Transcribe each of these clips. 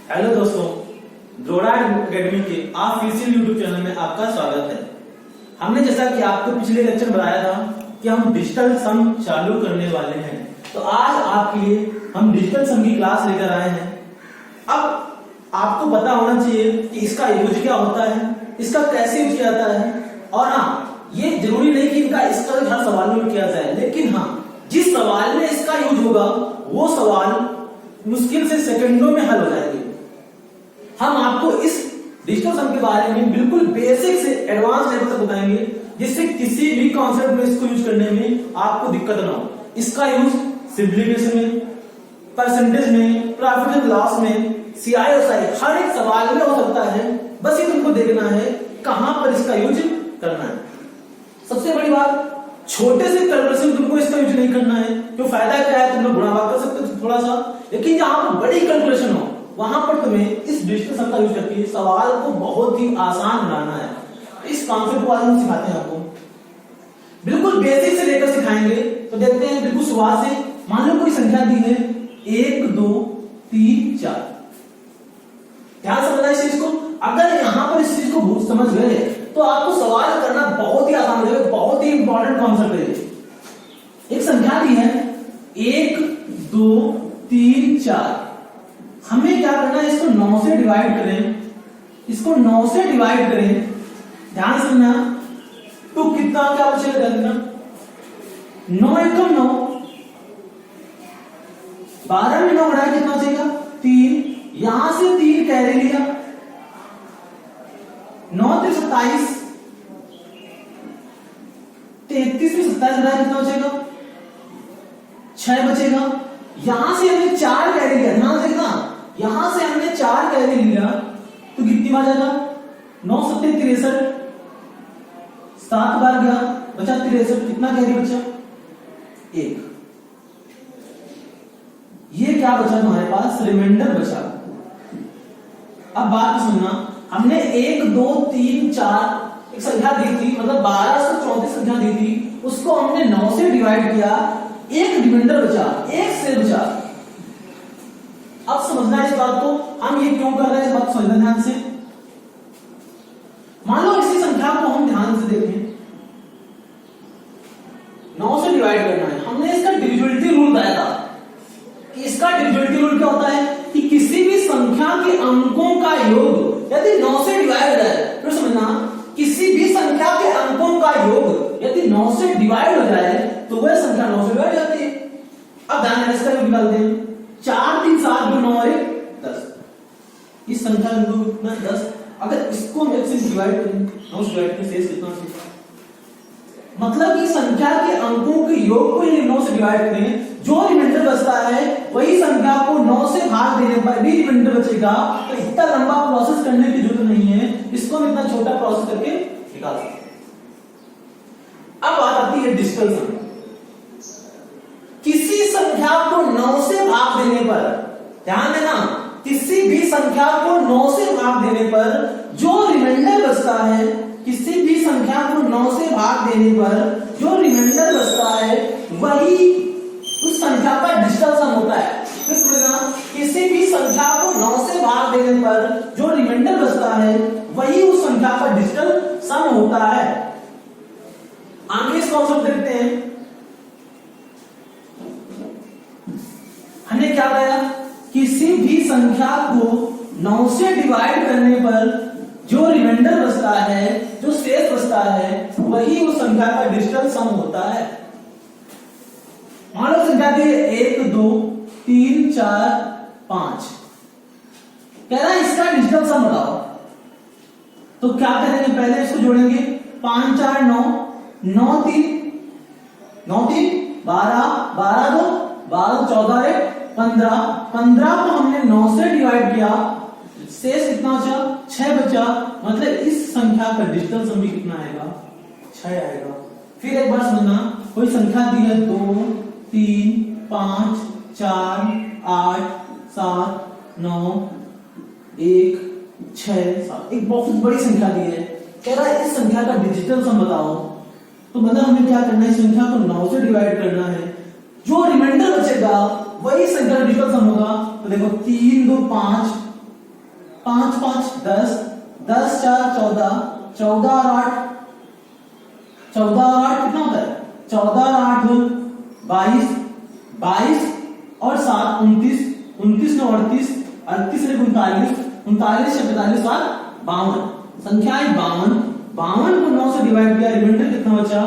Hello दोस्तों, द्रोड़ा academy के official YouTube channel में आपका स्वागत है। हमने जैसा कि आपको पिछले लेक्चर बताया था कि हम डिजिटल सम चालू करने वाले हैं, तो आज आपके लिए हम डिजिटल सम की क्लास लेकर आए हैं। अब आपको पता होना चाहिए कि इसका यूज क्या होता है, इसका कैसे यूज किया जाता है, और हाँ, ये जरूरी नहीं कि इनका इसका हर सवाल में किया जाए, लेकिन हाँ, जिस सवाल में इसका यूज होगा वो सवाल मुश्किल से सेकंडों में हल हो जाएंगे। हम आपको इस डिजिटल सम के बारे में बिल्कुल बेसिक से एडवांस लेवल तक बताएंगे, जिससे किसी भी कॉन्सेप्ट में इसको यूज करने में आपको दिक्कत ना हो। इसका यूज सिंप्लीफिकेशन में, परसेंटेज में, प्रॉफिट एंड लॉस में, CISI हर एक सवाल में हो सकता है। बस ये तुमको देखना है कहां पर इसका यूज करना है। सबसे बड़ी बात, छोटे से कैलकुलेशन तुमको इसका यूज नहीं करना है। तो फायदा क्या है, तुम लोग गुणा भाग कर सकते हो थोड़ा सा, लेकिन जहां पर बड़ी कैलकुलेशन हो वहां पर तुम्हें इस डिजिटल सम का यूज करके सवाल को बहुत ही आसान बनाना है। इस कॉन्सेप्ट को आज हम सिखाते हैं आपको, बिल्कुल बेसिक से लेकर सिखाएंगे। तो देखते हैं बिल्कुल शुरुआत से। मान लो कोई संख्या दी है 1 2 3 4। ध्यान समझना इस चीज को। अगर यहां पर इस चीज को समझ गए तो आपको सवाल करना बहुत ही आसान हो जाएगा। बहुत ही इंपॉर्टेंट कॉन्सेप्ट है। एक संख्या दी है 1 2 3 4। हमें क्या करना है, इसको 9 से डिवाइड करें। इसको 9 से डिवाइड करें। ध्यान सुनना, तो कितना क्या बचेगा, 9 एकम 9, 12 में 9 बढ़ाया कितना बचेगा 3। यहां से 3 कैरी लिया, 9 3 27, 33 में 27 बढ़ाया कितना बचेगा 6 बचेगा। यहां से हमने 4 कैरी लिया, ध्यान से देखना, यहां से हमने 4 कैरी लिया तो कितनी बार जाएगा 9 7 63, 7 बार गया, बचा 63। कितना कैरी बचा 1। ये क्या बचा हमारे पास, रिमाइंडर बचा। अब बात सुनना, हमने 1 2 3 4 एक संख्या दी थी, मतलब 1234 संख्या दी थी, उसको हमने 9 से डिवाइड किया, एक रिमाइंडर बचा, एक से बचा। अब समझना इस बात को, हम ये क्यों कर रहे हैं, इस बात को समझना ध्यान से। मान लो इसी संख्या को हम ध्यान से देखें, 9 से डिवाइड करना है। हमने इसका डिविजिबिलिटी रूल बताया था कि इसका डिविजिबिलिटी रूल क्या होता है कि किसी भी संख्या के अंकों का योग यदि 9 से डिवाइड है, तो समझना, किसी भी संख्या के अंकों का योग यदि 9 से डिवाइड हो जाए तो वह संख्या 9 से डिवाइड हो जाती है। अब ध्यान देना, इसका योग निकालते हैं। 4 3 7 2 9 और 1 10। इस संख्या का योग कितना 10। अगर इसको हम 1 से डिवाइड करें, 9 से डिवाइड करें, शेष कितना बचेगा, मतलब कि संख्या के अंकों के योग को यदि 9 से डिवाइड करें, जो रिमाइंडर बचता है वही संख्या को 9 से भाग देने पर भी रिमाइंडर बचेगा। तो इतना लंबा प्रोसेस करने की जरूरत नहीं है, इसको हम इतना छोटा प्रोसेस करके निकाल सकते हैं। अब बात आती है डिजिटल सम। किसी संख्या को 9 से भाग देने पर, ध्यान देना, किसी भी संख्या को 9 से भाग देने पर जो रिमाइंडर बचता है, किसी भी संख्या को 9 से भाग देने पर जो रिमाइंडर बचता है वही उस संख्या का डिजिटल सम होता है। किसी भी संख्या को 9 से भाग देने पर जो रिमाइंडर बचता है वही उस संख्या का डिजिटल सम होता है। आगे इस कॉन्सेप्ट देखते हैं। हमने क्या बताया, किसी भी संख्या को 9 से डिवाइड करने पर जो रिमाइंडर बचता है, जो शेष बचता है, वही उस संख्या का डिजिटल सम होता है। मान लो संख्या दी 1 2 3 4 5, कह रहा है इसका डिजिटल सम बताओ। तो क्या करेंगे, पहले इसको जोड़ेंगे, 5 4 9, 9 3 12, 12 2 12, 14 1 15, 15 को हमने 9 से डिवाइड किया, शेष कितना बचा 6 बचा। मतलब इस संख्या का डिजिटल सम भी कितना आएगा 6 आएगा। फिर एक बार समझना, कोई संख्या दी है 2 3 5 4 8 7 9 1 6 7, एक बहुत बड़ी संख्या दी है, कह रहा है इस संख्या का डिजिटल सम बताओ। तो मतलब हमें क्या करना है, इस संख्या को 9 से डिवाइड करना है, जो रिमाइंडर बचेगा वही संख्या डिजिटल सम होगा। तो देखो 3 2 5, 5 5 10, 10 4 14, 14 और 8 कितना होता है? 14 और 8 22, 22 और 7 29, 29 9 38, 38 ने 39, 39 से 45 7 52, संख्या है 52, 52 को 9 से डिवाइड किया, रिमाइंडर कितना बचा?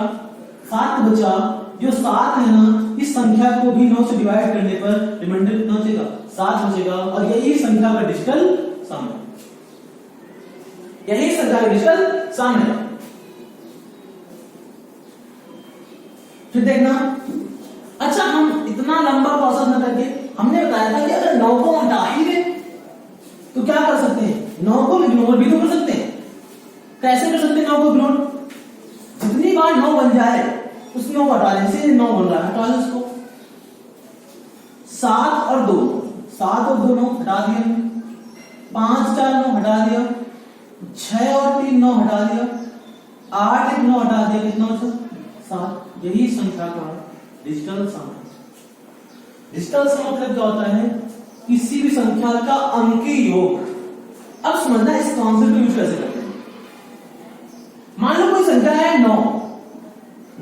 7 बचा। जो 7 है ना, इस संख्या को भी 9 से डिवाइड करने पर रिमाइंडर कितना बचेगा? 7 बचेगा। और यही संख्या का डिजिटल सम है, यही संख्या का डिजिटल सम है। फिर देखना, अच्छा हम इतना लंबा प्रोसेस न करके हमने बताया था कि अगर 9 को हटा ही दे तो क्या कर सकते हैं? 9 को इग्नोर भी तो कर सकते हैं। कैसे कर सकते हैं 9 को इग्नोर? जितनी बार 9 बन जाए उस 9 को हटा देने से 9 बन रहा है, हटा दे उसको। 7 और 2, 7 और 2 9 हटा दिया, 5 4 9 हटा दिया, 6 और 3 9 हटा दिया, 8 1 9 हटा दिया, कितना बचा? 7। यही संख्या का डिजिटल सम है। डिजिटल सम मतलब क्या होता है? किसी भी संख्या का अंकीय योग। अब समझना इस कॉन्सेप्ट को यूज कैसे करते हैं। मान लो कोई संख्या है 9,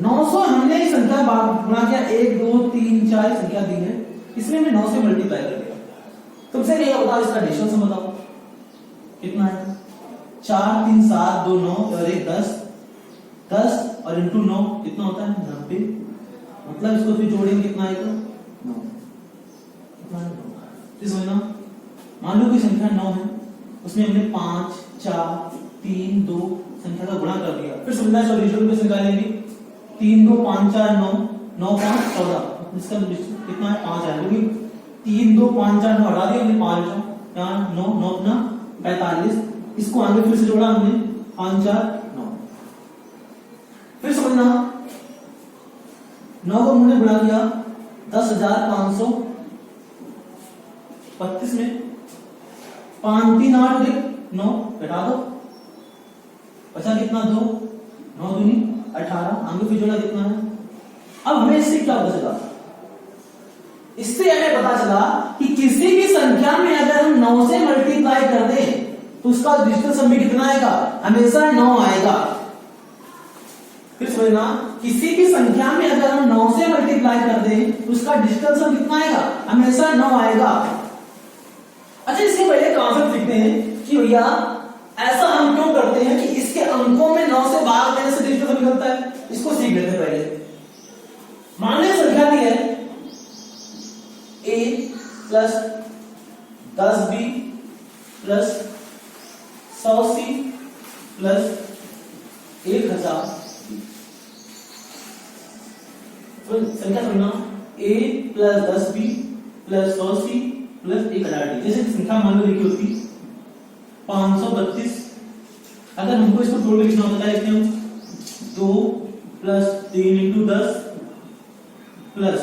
900 हमने इस संख्या गुणा किया, 1 2 3 4 संख्या दी है, इसमें हमने 9 से मल्टीप्लाई कर दिया। तुमसे ये बताओ इसका डिजिटल सम बताओ कितना है? 4 3 7 2 9 और 1 10, 10 और इंटू 9 कितना होता है? 90। मतलब इसको फिर जोड़ेंगे कितना आएगा? 9। कितना है? 9। समझना, मान लो कोई संख्या 9 है, उसमें हमने 5 4 3 2 संख्या का गुणा कर दिया। फिर समझना सॉल्यूशन कैसे निकालेंगे? 3 2 5 4 9, 9 5 14, इसका कितना है? 5 आएगा, क्योंकि 3 2 5 4 9 हटा दिया हमने, 5 यहाँ 9 9 अपना 45, इसको आगे फिर से जोड़ा हमने 5 4 9। फिर समझना, 9 को हमने गुणा किया 10,532 में, 5 3 8 9 घटा दो, बचा कितना? 2 9 दूनी 18, आगे फिर जोड़ा कितना है? अब हमें इससे क्या पता चला? इससे हमें पता चला कि किसी भी संख्या में अगर हम 9 से मल्टीप्लाई कर दें तो उसका डिजिटल सम भी कितना आएगा? हमेशा 9 आएगा। फिर समझना, किसी भी संख्या में अगर हम 9 से मल्टीप्लाई कर दें तो उसका डिजिटल सम कितना आएगा? हमेशा 9 आएगा। अच्छा, इसके पहले कॉन्सेप्ट सीखते हैं कि भैया ऐसा हम क्यों करते हैं कि इसके अंकों में 9 से भाग देने से डिजिटल सम निकलता है। इसको सीख लेते हैं पहले। मान लीजिए संख्या दी है a plus 10b plus 100c plus 1000। संख्या समझना, a plus 10b plus 100c plus 1000। जैसे संख्या मान लो लिखी होती 532, अगर हमको इसको तोड़ के लिखना होता है, इसमें हम 2 प्लस 3 इंटू 10 प्लस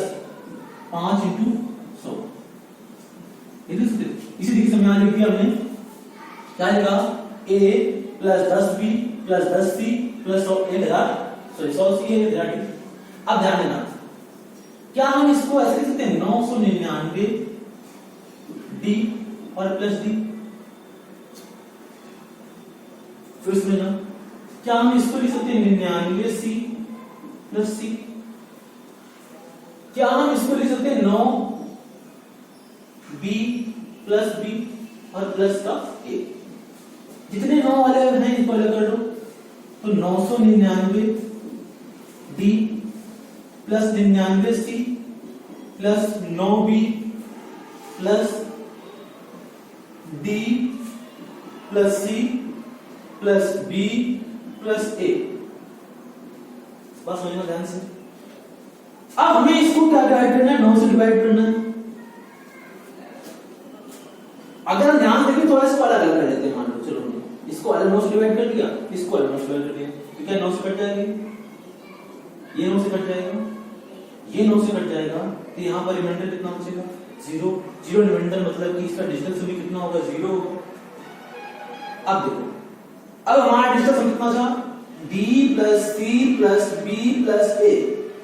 5 इंटू 100, इसी तरीके से हमने लिख दिया। हमने क्या लिखा? a plus 10b plus 10c plus 100c 1000। अब ध्यान देना, क्या हम इसको ऐसे लिख सकते हैं? 999 d और प्लस d। फिर इसमें ना, क्या हम इसको लिख सकते हैं 99c प्लस c? क्या हम इसको लिख सकते हैं 9b प्लस b और प्लस का a? जितने 9 वाले हैं इसको अलग कर लो, तो 999 d plus 99c plus 9b plus d plus c plus b plus a। बस समझना ध्यान से। अब हमें इसको क्या डिवाइड करना है? 9 से डिवाइड करना है। अगर हम ध्यान देंगे थोड़ा सा अलग अलग कर देते हैं। मान लो चलो इसको अलग 9 से डिवाइड कर दिया, इसको अलग 9 से डिवाइड कर दिया, तो क्या 9 से कट जाएगी? ये 9 से कट जाएगा, ये 9 से कट जाएगा, तो यहाँ पर रिमाइंडर कितना बचेगा? 0। 0 रिमाइंडर मतलब कि इसका डिजिटल सम कितना होगा? 0। अब देखो, अब हमारा डिजिटल सम कितना था? d plus c plus b plus a,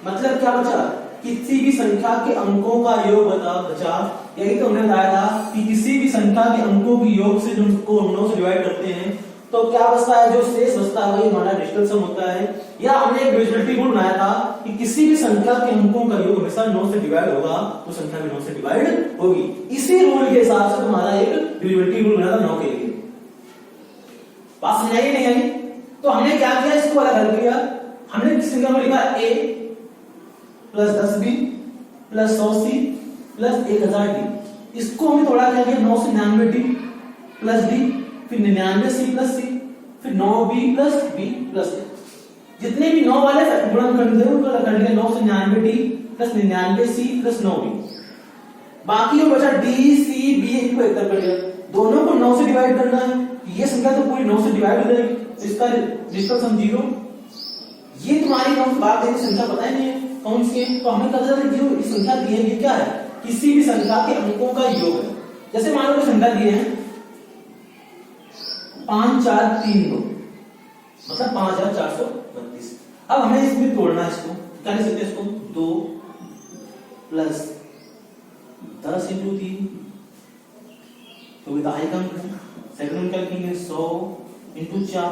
मतलब क्या बचा? किसी भी संख्या के अंकों का योग बचा। यही तो हमने बताया था कि किसी भी संख्या के अंकों की योग से जिनको 9 से डिवाइड करते हैं तो क्या बचता है, जो शेष बचता है वही हमारा डिजिटल सम होता है। या हमने एक डिविजिबिलिटी रूल बनाया था कि किसी भी संख्या के अंकों का योग हमेशा 9 से डिवाइड होगा तो संख्या भी 9 से डिवाइड होगी। इसी रूल के हिसाब से तुम्हारा एक डिविजिबिलिटी रूल बनाया था 9 के लिए। बात समझ आई नहीं आई? तो हमने क्या किया, इसको अलग हल किया। हमने किस संख्या को लिखा a plus 10b plus 100c plus 1000d। इसको हमने थोड़ा क्या किया, 9 से 99d प्लस d, फिर 99c प्लस c, फिर 9b plus b plus a। जितने भी 9 वाले गुणनखंड थे उनको कर लिया 9 से 99d plus 99c plus 9b। बाकी जो बचा d c b इनको एक तरफ कर लिया। दोनों को 9 से डिवाइड करना है, ये संख्या तो पूरी 9 से डिवाइड हो जाएगी, इसका डिजिटल सम 0। ये तुम्हारी कौन सी बात है, संख्या पता ही नहीं है कौन सी है, तो हमें पता चला कि जो संख्या दी है ये क्या है, किसी भी संख्या के अंकों का योग है। जैसे मान लो संख्या दी है 5 4 3 2 मतलब 5432। अब हमें इसमें तोड़ना है, इसको क्या लिख सकते हैं, इसको 2 प्लस 10 इंटू 3 तो विधायक अंक है। सेकंड में क्या लिखेंगे 100 इंटू 4,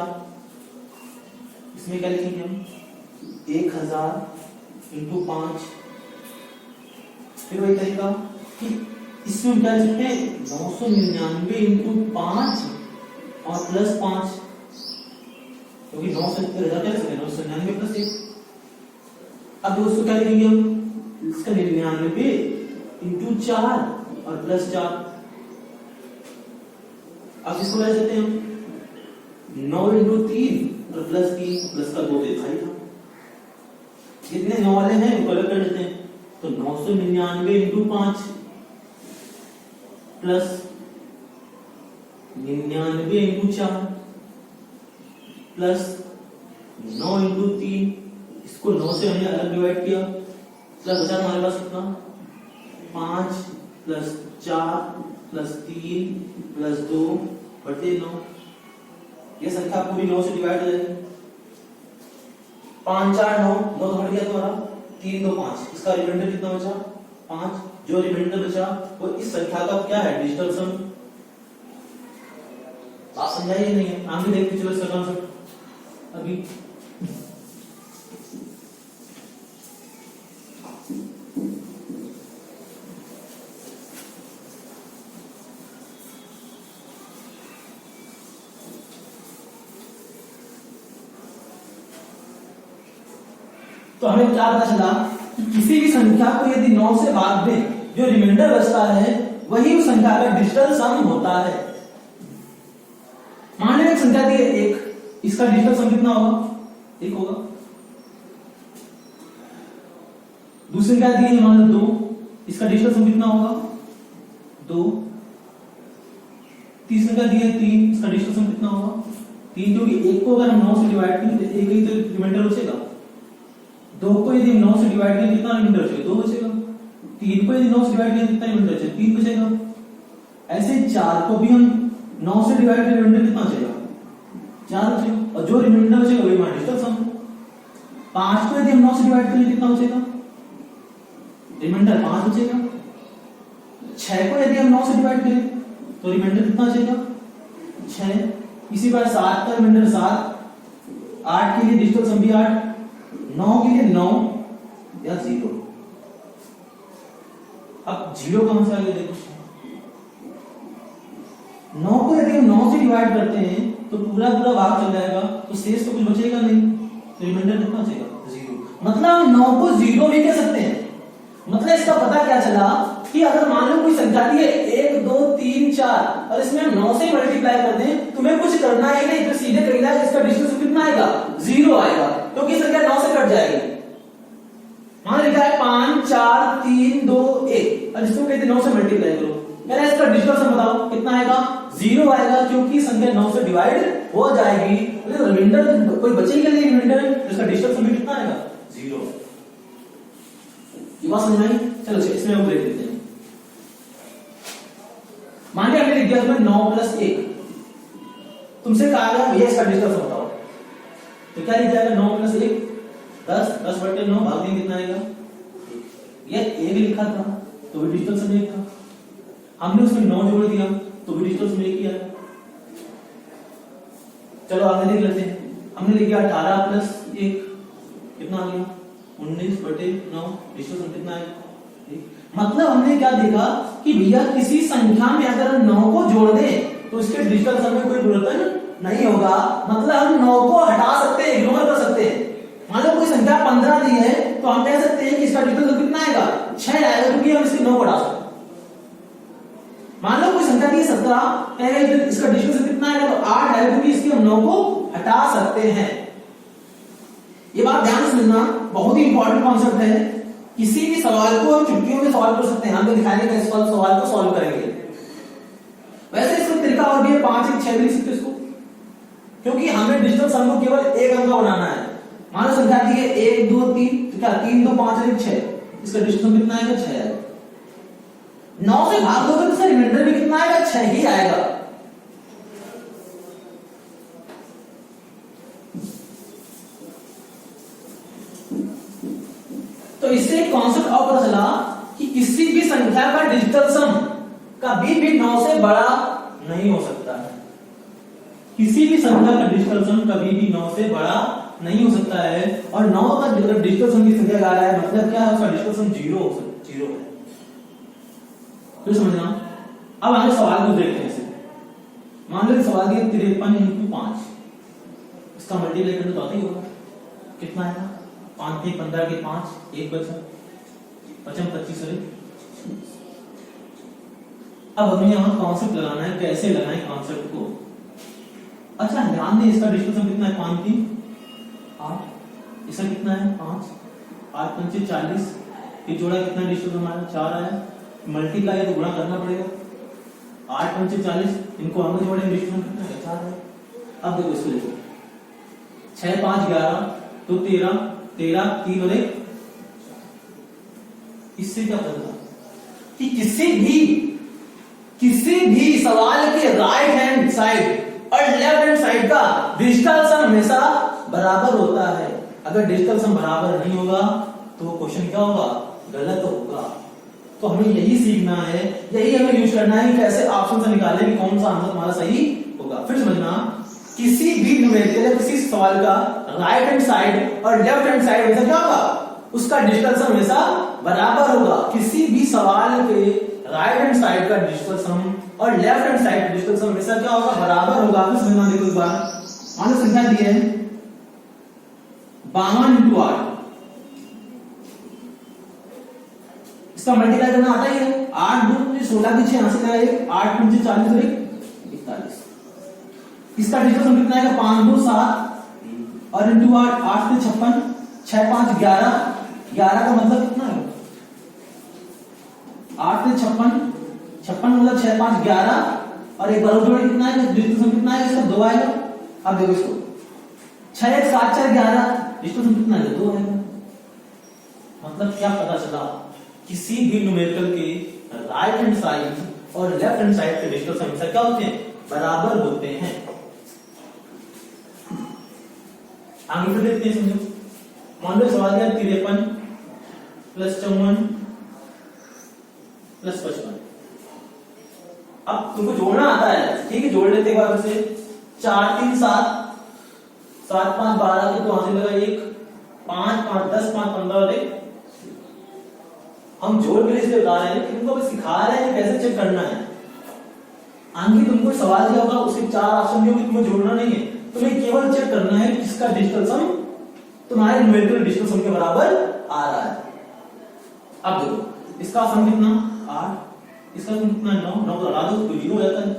इसमें क्या लिखेंगे हम 1000 इंटू 5। फिर वही तरीका कि इसमें क्या लिखते हैं 999 इंटू 5 और प्लस 5, क्योंकि 9 से 999 प्लस 1। अब दोस्तों क्या लिखेंगे हम, इसका 99 इंटू 4 और प्लस 4। अब इसको ले सकते हैं हम 9 इंटू 3 और प्लस 3, प्लस का 2 देखा ही था। जितने 9 वाले हैं उनको अलग कर देते हैं, तो 999 into 5 plus 99 into 4 plus 9 into 3, इसको 9 से हमने अलग डिवाइड किया, प्लस बचा हमारे पास कितना 5 प्लस 4 प्लस 3 प्लस 2 बटे 9। ये संख्या पूरी 9 से डिवाइड हो जाएगी। 5 4 9 9 तो हट गया तुम्हारा, 3 2 5, इसका रिमाइंडर कितना बचा 5। जो रिमाइंडर बचा वो इस संख्या का क्या है, डिजिटल सम। आप समझाइए नहीं है, आगे देखते चलो इसका कॉन्सेप्ट अभी। तो हमें क्या पता चला कि किसी भी संख्या को यदि 9 से भाग दें, जो रिमाइंडर बचता है वही उस संख्या का डिजिटल सम होता है। मान लो एक संख्या दी है 1, इसका डिजिटल सम कितना होगा, 1 होगा। दूसरी संख्या दी है मान लो 2, इसका डिजिटल सम कितना होगा 2। तीसरी संख्या दी है 3, इसका डिजिटल सम कितना होगा 3, क्योंकि 1 को अगर हम 9 से डिवाइड करें तो 1 ही तो रिमाइंडर बचेगा। 2 को यदि 9 से डिवाइड करें कितना रिमाइंडर बचेगा 2 बचेगा। 3 को यदि 9 से डिवाइड करें कितना रिमाइंडर बचेगा 3 बचेगा। ऐसे 4 को भी हम 9 से डिवाइड करें रिमाइंडर कितना बचेगा 4 बचेगा, और जो रिमाइंडर बचेगा वही हमारा डिजिटल सम। 5 को यदि हम 9 से डिवाइड करें कितना बचेगा रिमाइंडर 5 बचेगा। 6 को यदि हम 9 से डिवाइड करें तो रिमाइंडर कितना बचेगा 6। इसी बार 7 का रिमाइंडर 7, 8 के लिए डिजिटल सम भी 8, 9 के लिए 9 या 0। अब 0 कहां से आ गया देखो, 9 को यदि हम 9 से डिवाइड करते हैं तो पूरा पूरा भाग चल जाएगा, तो शेष तो कुछ बचेगा नहीं, तो रिमाइंडर कितना बचेगा 0। मतलब हम 9 को 0 भी कह सकते हैं। मतलब इसका पता क्या चला कि अगर मान लो कोई संख्या दी है 1 2 3 4 और इसमें हम 9 से मल्टीप्लाई कर दें, तुम्हें कुछ करना ही नहीं, तो सीधे कह रहा है इसका डिजिटल सम कितना आएगा 0 आएगा, क्योंकि संख्या 9 से कट जाएगी। मान लिखा है 5 4 3 2 1 और इसको कहते 9 से मल्टीप्लाई करो, मेरा इसका डिजिटल सम बताओ कितना आएगा 0 आएगा, क्योंकि संख्या 9 से डिवाइड हो जाएगी। रिमाइंडर कोई बचेगा नहीं, रिमाइंडर इसका डिजिटल सम कितना आएगा 0। ये बात समझ में आई? चलो इसमें हम देख लेते हैं। मान लिया हमने लिख दिया उसमें 9 प्लस 1, तुमसे कहा गया भैया इसका डिजिटल सम बताओ, तो क्या लिख जाएगा 9 प्लस 1 10, 10 बटे 9 भाग दें कितना आएगा। या 1 लिखा था तो भी डिजिटल सम 1 था, हमने उसमें 9 जोड़ दिया तो भी डिजिटल सम 1 ही आया। चलो आगे देख लेते हैं। हमने लिखा 18 प्लस 1 कितना आ गया 19/9, डिजिटल सम कितना आया 1। मतलब हमने क्या देखा कि भैया किसी संख्या में अगर हम 9 को जोड़ दें तो इसके डिजिटल सम में कोई परिवर्तन नहीं होगा। मतलब हम 9 को हटा सकते हैं, इग्नोर कर सकते हैं। मान लो कोई संख्या 15 दी है तो हम कह सकते हैं कि इसका डिजिटल सम कितना आएगा 6 आएगा, क्योंकि हम इसके 9 को हटा सकते हैं। मान लो कोई संख्या दी 17, इसका डिजिटल सम कितना आएगा तो 8 आएगा, क्योंकि इसके हम 9 को हटा सकते हैं। ये बात ध्यान से समझना, बहुत ही इंपॉर्टेंट कॉन्सेप्ट है। किसी भी सवाल को हम चुटकियों में सॉल्व कर सकते हैं, हम दिखाएंगे कैसे सवाल को सॉल्व करेंगे। वैसे इसका तरीका और भी है, 5 1 6 भी लिख सकते इसको, क्योंकि हमें डिजिटल सम को केवल एक अंक का बनाना है। मान लो संख्या दी है 1 2 3, तो क्या 3 2 5 1 6, इसका डिजिटल सम कितना आएगा 6 आएगा। 9 से भाग दोगे तो इसका रिमाइंडर भी कितना आएगा 6 ही आएगा। तो इससे एक कॉन्सेप्ट और पता चला कि किसी भी संख्या का डिजिटल सम कभी भी 9 से बड़ा नहीं हो सकता है। किसी भी संख्या का डिजिटल सम कभी भी 9 से बड़ा नहीं हो सकता है। और 9 का डिजिटल सम की संख्या आ रहा है, मतलब क्या है उसका डिजिटल सम 0 है। तो समझना। अब आगे सवाल को देखते हैं। मान लो सवाल दिया 53 × 5, इसका मल्टीप्लाई करना तो आता ही होगा, कितना आएगा 5 × 15 के 5, 1 बचा 25 सॉरी। अब हमें यहाँ कॉन्सेप्ट लगाना है, कैसे लगाएं कॉन्सेप्ट को। अच्छा ध्यान दें, इसका डिजिटल सम कितना है 5 3 8, इसका कितना है 5 8 5 40, ये जोड़ा कितना डिजिटल सम हमारा 4 आया। मल्टीप्लाई तो गुणा करना पड़ेगा, 8 5 40, इनको हम जोड़ेंगे डिजिटल सम कितना है 4 है। अब देखो इसको देखो 6 5 11 तो 13 13 3 और 1। इससे क्या पता कि किसी भी सवाल के राइट हैंड साइड और लेफ्ट हैंड साइड का डिजिटल सम हमेशा बराबर होता है। अगर डिजिटल सम बराबर नहीं होगा तो क्वेश्चन क्या होगा गलत होगा। तो हमें यही सीखना है, यही हमें यूज करना है कि कैसे ऑप्शन से निकालें कि कौन सा आंसर हमारा सही होगा। फिर समझना, किसी भी न्यूमेरिकल किसी सवाल का राइट हैंड साइड और लेफ्ट हैंड साइड हमेशा क्या होगा, उसका डिजिटल सम हमेशा बराबर होगा। किसी भी सवाल के राइट हैंड साइड का डिजिटल सम और लेफ्ट हैंड साइड का डिजिटल सम हमेशा क्या होगा बराबर होगा। फिर समझना, देखो एक बार मान लो संख्या दी है 52 × 8, इसका मल्टीप्लाई करना आता ही है। 8 2 16 की 6 80 का 8 5 40 और 41, इसका डिजिटल सम कितना आएगा 5 2 7 और इंटू 8 8 से 56, 6 5 11, 11 का मतलब कितना है 8 से 56, 56 मतलब 6 5 11 और एक बार जोड़ कितना है डिजिटल सम कितना है इसका 2 आएगा। अब देखो इसको 6 1 7 4 11, डिजिटल सम कितना है 2 आएगा। मतलब क्या पता चला, किसी भी न्यूमेरिकल के राइट हैंड साइड और लेफ्ट हैंड साइड के डिजिटल सम हमेशा क्या होते हैं बराबर होते हैं। आगे फिर देखते हैं, समझो। मान लो सवाल है 53 + 54 + 55। अब तुमको जोड़ना आता है, ठीक है, जोड़ लेते एक बार से 4 3 7 7 5 12 के तो वहां से लगा 1 5 5 10 5 15 और 1। हम जोड़ के इसलिए बता रहे हैं कि तुमको बस सिखा रहे हैं कैसे चेक करना है। आगे तुमको सवाल दिया होगा, उसके 4 ऑप्शन दिए होंगे, तुमको जोड़ना नहीं है, तुम्हें केवल चेक करना है कि किसका डिजिटल सम तुम्हारे न्यूमेरिकल डिजिटल सम के बराबर आ रहा है। अब देखो इसका सम कितना 8, इसका सम कितना 9 9 को हटा दो तो 0 हो जाता है।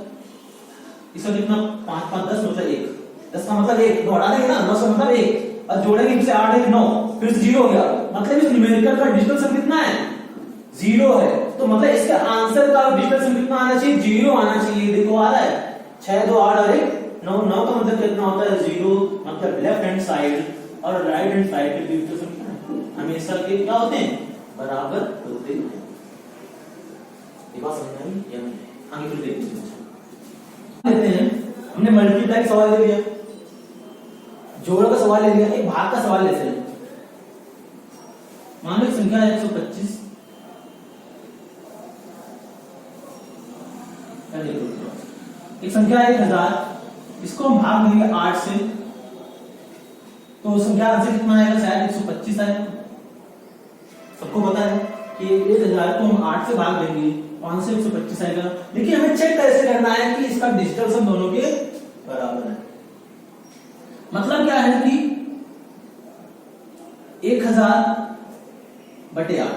इसका कितना 5 5 10 मतलब 1, 10 का मतलब 1, 9 हटा देंगे ना, 9 का मतलब 1 और जोड़ेंगे फिर से 8 1 9 फिर से 0 हो गया। मतलब इस न्यूमेरिकल का डिजिटल सम कितना है 0 है। तो मतलब इसका आंसर का डिजिटल सम कितना आना चाहिए 0 आना चाहिए। देखो आ रहा है 6 2 8 और 1 9 9 का मतलब कितना होता है 0। मतलब लेफ्ट हैंड साइड और राइट हैंड साइड के डिजिटल सम कितना है हमेशा के क्या होते हैं बराबर होते हैं। ये बात समझ आई या नहीं? आगे फिर देखते हैं। हमने मल्टीप्लाई सवाल ले लिया, जोड़ का सवाल ले लिया, एक भाग का सवाल लेते हैं। मान लो संख्या है 125, एक संख्या है 1000, इसको हम भाग देंगे 8 से, तो संख्या आंसर कितना आएगा? शायद 125 आएगा। सबको पता है कि 1000 को हम 8 से भाग देंगे, 5 से 125 आएगा। लेकिन हमें चेक कैसे करना है कि इसका डिजिटल सम दोनों के बराबर है। मतलब क्या है कि 1000 बटे 8,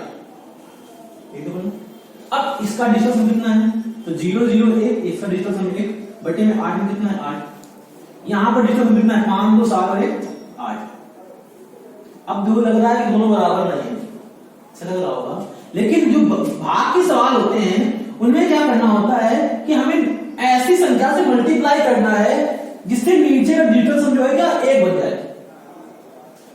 अब इसका डिजिटल सम कितना है? तो 0 0 1, इसका डिजिटल सम 1 बटे में 8 में कितना है? 8। यहां पर डिजिटल सम कितना है? 5 2 7 और 1 8। अब दो लग रहा है कि दोनों बराबर नहीं है, ऐसा लग रहा होगा। लेकिन जो भाग के सवाल होते हैं उनमें क्या करना होता है कि हमें ऐसी संख्या से मल्टीप्लाई करना है जिससे नीचे का डिजिटल सम जो है क्या 1 बन जाए।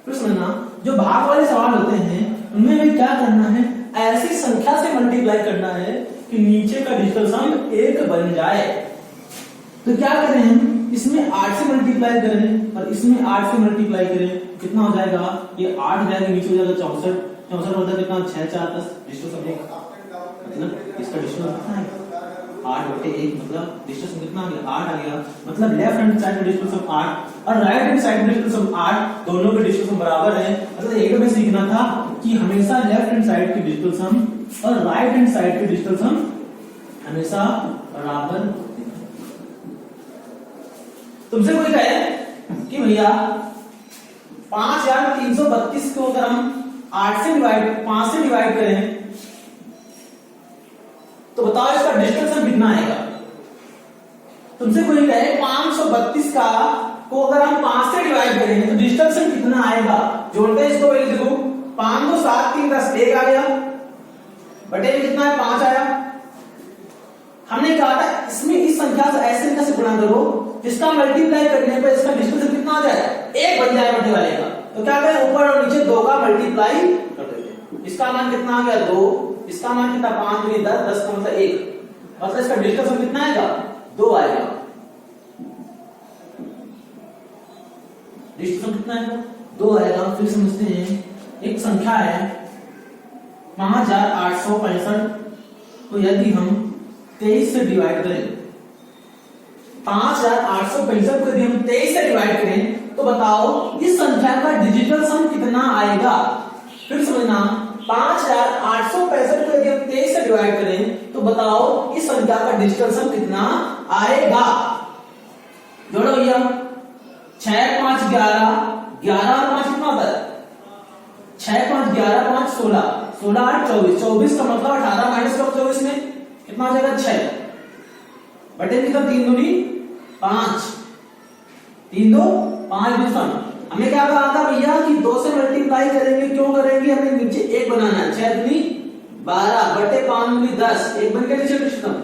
फिर समझना, जो भाग वाले सवाल होते हैं उनमें हमें क्या करना है? ऐसी संख्या से मल्टीप्लाई करना है कि नीचे का डिजिटल सम 1 बन जाए। तो क्या करें हम? इसमें 8 से मल्टीप्लाई करें और इसमें 8 से मल्टीप्लाई करें, कितना हो जाएगा? ये 8 हो जाएगा, नीचे हो जाएगा 64, 64 होता है कितना? 6 4 10, डिजिटल सम 1, मतलब इसका डिजिटल सम कितना है? 8 बटे 1, मतलब डिजिटल सम कितना आ गया? 8 आ गया। मतलब लेफ्ट हैंड साइड का डिजिटल सम 8 और राइट हैंड साइड का डिजिटल सम 8, दोनों के डिजिटल सम बराबर है। मतलब एक में सीखना था कि हमेशा लेफ्ट हैंड साइड की डिजिटल सम और राइट हैंड साइड के डिजिटल सम हमेशा बराबर। तुमसे कोई कहे कि भैया 5332 को अगर हम 5 से डिवाइड करें तो बताओ इसका डिजिटल सम कितना आएगा? तुमसे कोई कहे 532 का को अगर हम 5 से डिवाइड करेंगे तो डिजिटल सम कितना आएगा? जोड़ते हैं इसको, पहले देखो 5 2 7 3 10 1 आ गया, बटे में कितना है? 5 आया। हमने कहा था इसमें इस संख्या से ऐसे संख्या से गुणा करो जिसका मल्टीप्लाई करने पर इसका डिजिटल सम कितना आ जाए? 1 बन जाए बटे वाले का। तो क्या करें? ऊपर और नीचे 2 का मल्टीप्लाई कर देते। इसका मान कितना आ गया? 2, इसका मान कितना? 5 2 10, 10 का मतलब 1, मतलब इसका डिजिटल सम कितना आएगा? 2 आएगा। डिजिटल सम कितना आएगा? 2 आएगा। फिर समझते हैं, एक संख्या है 5865 को यदि हम 23 से डिवाइड करें, 5865 को यदि हम 23 से डिवाइड करें तो बताओ इस संख्या का डिजिटल सम कितना आएगा? फिर समझना, 5865 को यदि हम 23 से डिवाइड करें तो बताओ इस संख्या का डिजिटल सम कितना आएगा? जोड़ो भैया, 6 5 11, 11 और 5 कितना होता है? 6 5 11 5 16, 16 8 24, 24 का मतलब 18 माइनस 24 में कितना हो जाएगा? 6 बटे में 3 दूनी 5, 3 2 5 डिफरेंट। हमें क्या कहा था भैया कि 2 से मल्टीप्लाई करेंगे, क्यों करेंगे? हमें नीचे 1 बनाना है। 6 दूनी 12 बटे 5 दूनी 10, 1 बन गया डिजिटल सम।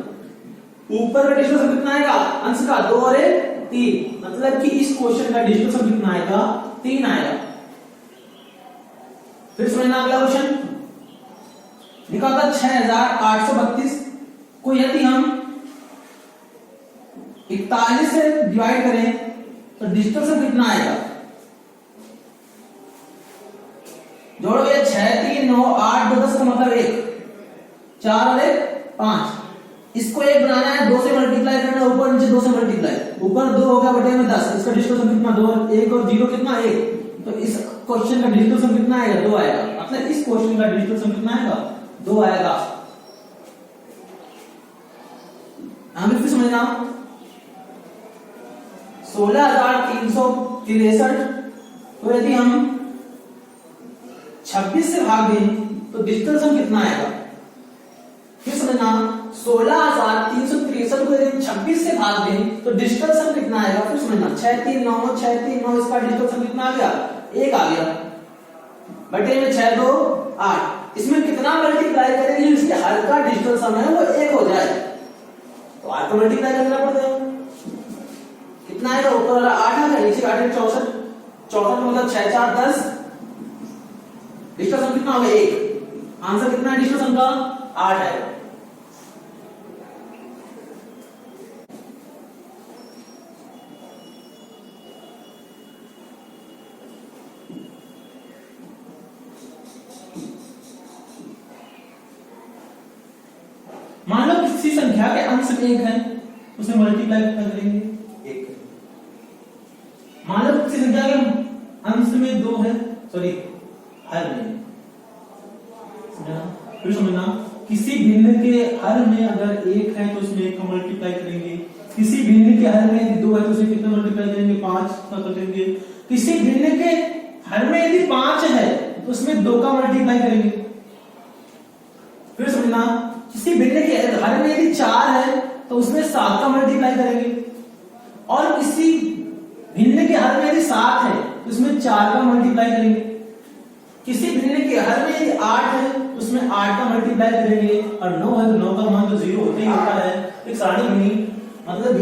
ऊपर का डिजिटल सम कितना आएगा? अंश का 2 और 1 3, मतलब कि इस क्वेश्चन का डिजिटल सम कितना आएगा? 3 आएगा। फिर समझना अगला क्वेश्चन, लिखा था 6832 को यदि हम 41 से डिवाइड करें तो डिजिटल सम कितना आएगा? जोड़ो ये 6 3 9 8 2 10 का मतलब 1, 4 और 1 5। इसको 1 बनाना है, 2 से मल्टीप्लाई करना है, ऊपर नीचे 2 से मल्टीप्लाई, ऊपर 2 हो गया बटे में 10, इसका डिजिटल सम कितना? 2, 1 और 0 कितना? 1। तो इस क्वेश्चन का डिजिटल सम कितना आएगा? 2 आएगा। मतलब इस क्वेश्चन का डिजिटल सम कितना आएगा? 2 आएगा। हमें फिर समझना, 16363 को यदि हम 26 से भाग दें तो डिजिटल सम कितना आएगा? फिर समझना, 16363 को यदि 26 से भाग दें तो डिजिटल सम कितना आएगा? फिर समझना, 639 इसका डिजिटल सम कितना आ गया? 1 आ गया, बटे में 6 2 8। इसमें कितना मल्टीप्लाई करेंगे इसके हर का डिजिटल सम है वो 1 हो जाए? तो 8 को मल्टीप्लाई करना पड़ता है। कितना आएगा? ऊपर वाला 8 आ गया, नीचे 8 64, 64 मतलब 6 4 10, डिजिटल सम कितना होगा? 1। आंसर कितना है डिजिटल सम का? 8 आएगा। मान लो किसी संख्या के अंश में 1 है उसे मल्टीप्लाई कितना करेंगे 1। मान लो किसी संख्या के अंश में 2 है, सॉरी हर में, फिर समझना, किसी भिन्न के हर में अगर 1 है तो उसमें 1 का मल्टीप्लाई करेंगे, किसी भिन्न के हर में यदि 2 है तो उसे कितना मल्टीप्लाई करेंगे 5 का करेंगे, किसी भिन्न के हर में यदि 5 है तो उसमें 2 का मल्टीप्लाई करेंगे। फिर समझना, किसी भिन्न के हर में यदि 4 है तो उसमें 7 का मल्टीप्लाई करेंगे, और किसी भिन्न के हर में यदि 7 है तो उसमें 4 का मल्टीप्लाई करेंगे, किसी भिन्न के हर में यदि 8 है तो उसमें 8 का मल्टीप्लाई करेंगे, और 9 है तो 9 का मान तो 0 होता ही होता है। एक सारणी बनी, मतलब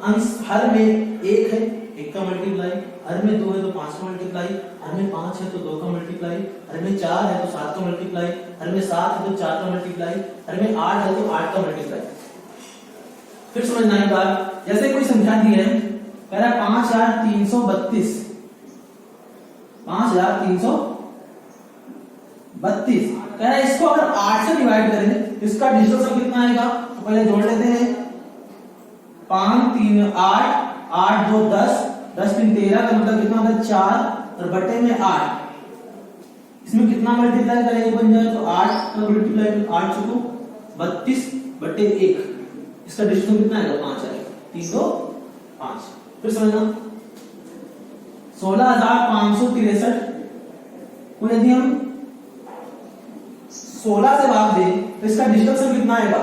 अंश हर में 1 है 1 का मल्टीप्लाई, हर में 2 है तो 5 का मल्टीप्लाई, हर में 5 है तो 2 का मल्टीप्लाई, हर में 4 है तो 7 का मल्टीप्लाई, हर में 7 है तो 4 का मल्टीप्लाई, हर में 8 है तो 8 का मल्टीप्लाई। फिर समझना एक बात, जैसे कोई संख्या दी है, कह रहा है 5332, 5332, कह रहा है इसको अगर 8 से डिवाइड करें इसका डिजिटल सम कितना आएगा, तो पहले जोड़ लेते हैं, 5 3 8, 8 2 10, 10 3 13 का मतलब कितना होता है 4, और बटे में 8, इसमें कितना मल्टीप्लाई करेंगे बन जाए तो 8 का मल्टीप्लाई, 8 चुको 32 बटे 1, इसका डिजिटल कितना आएगा 5 आएगा, 3 2 5। फिर समझना, 16563 को यदि हम 16 से भाग दें तो इसका डिजिटल सम कितना आएगा,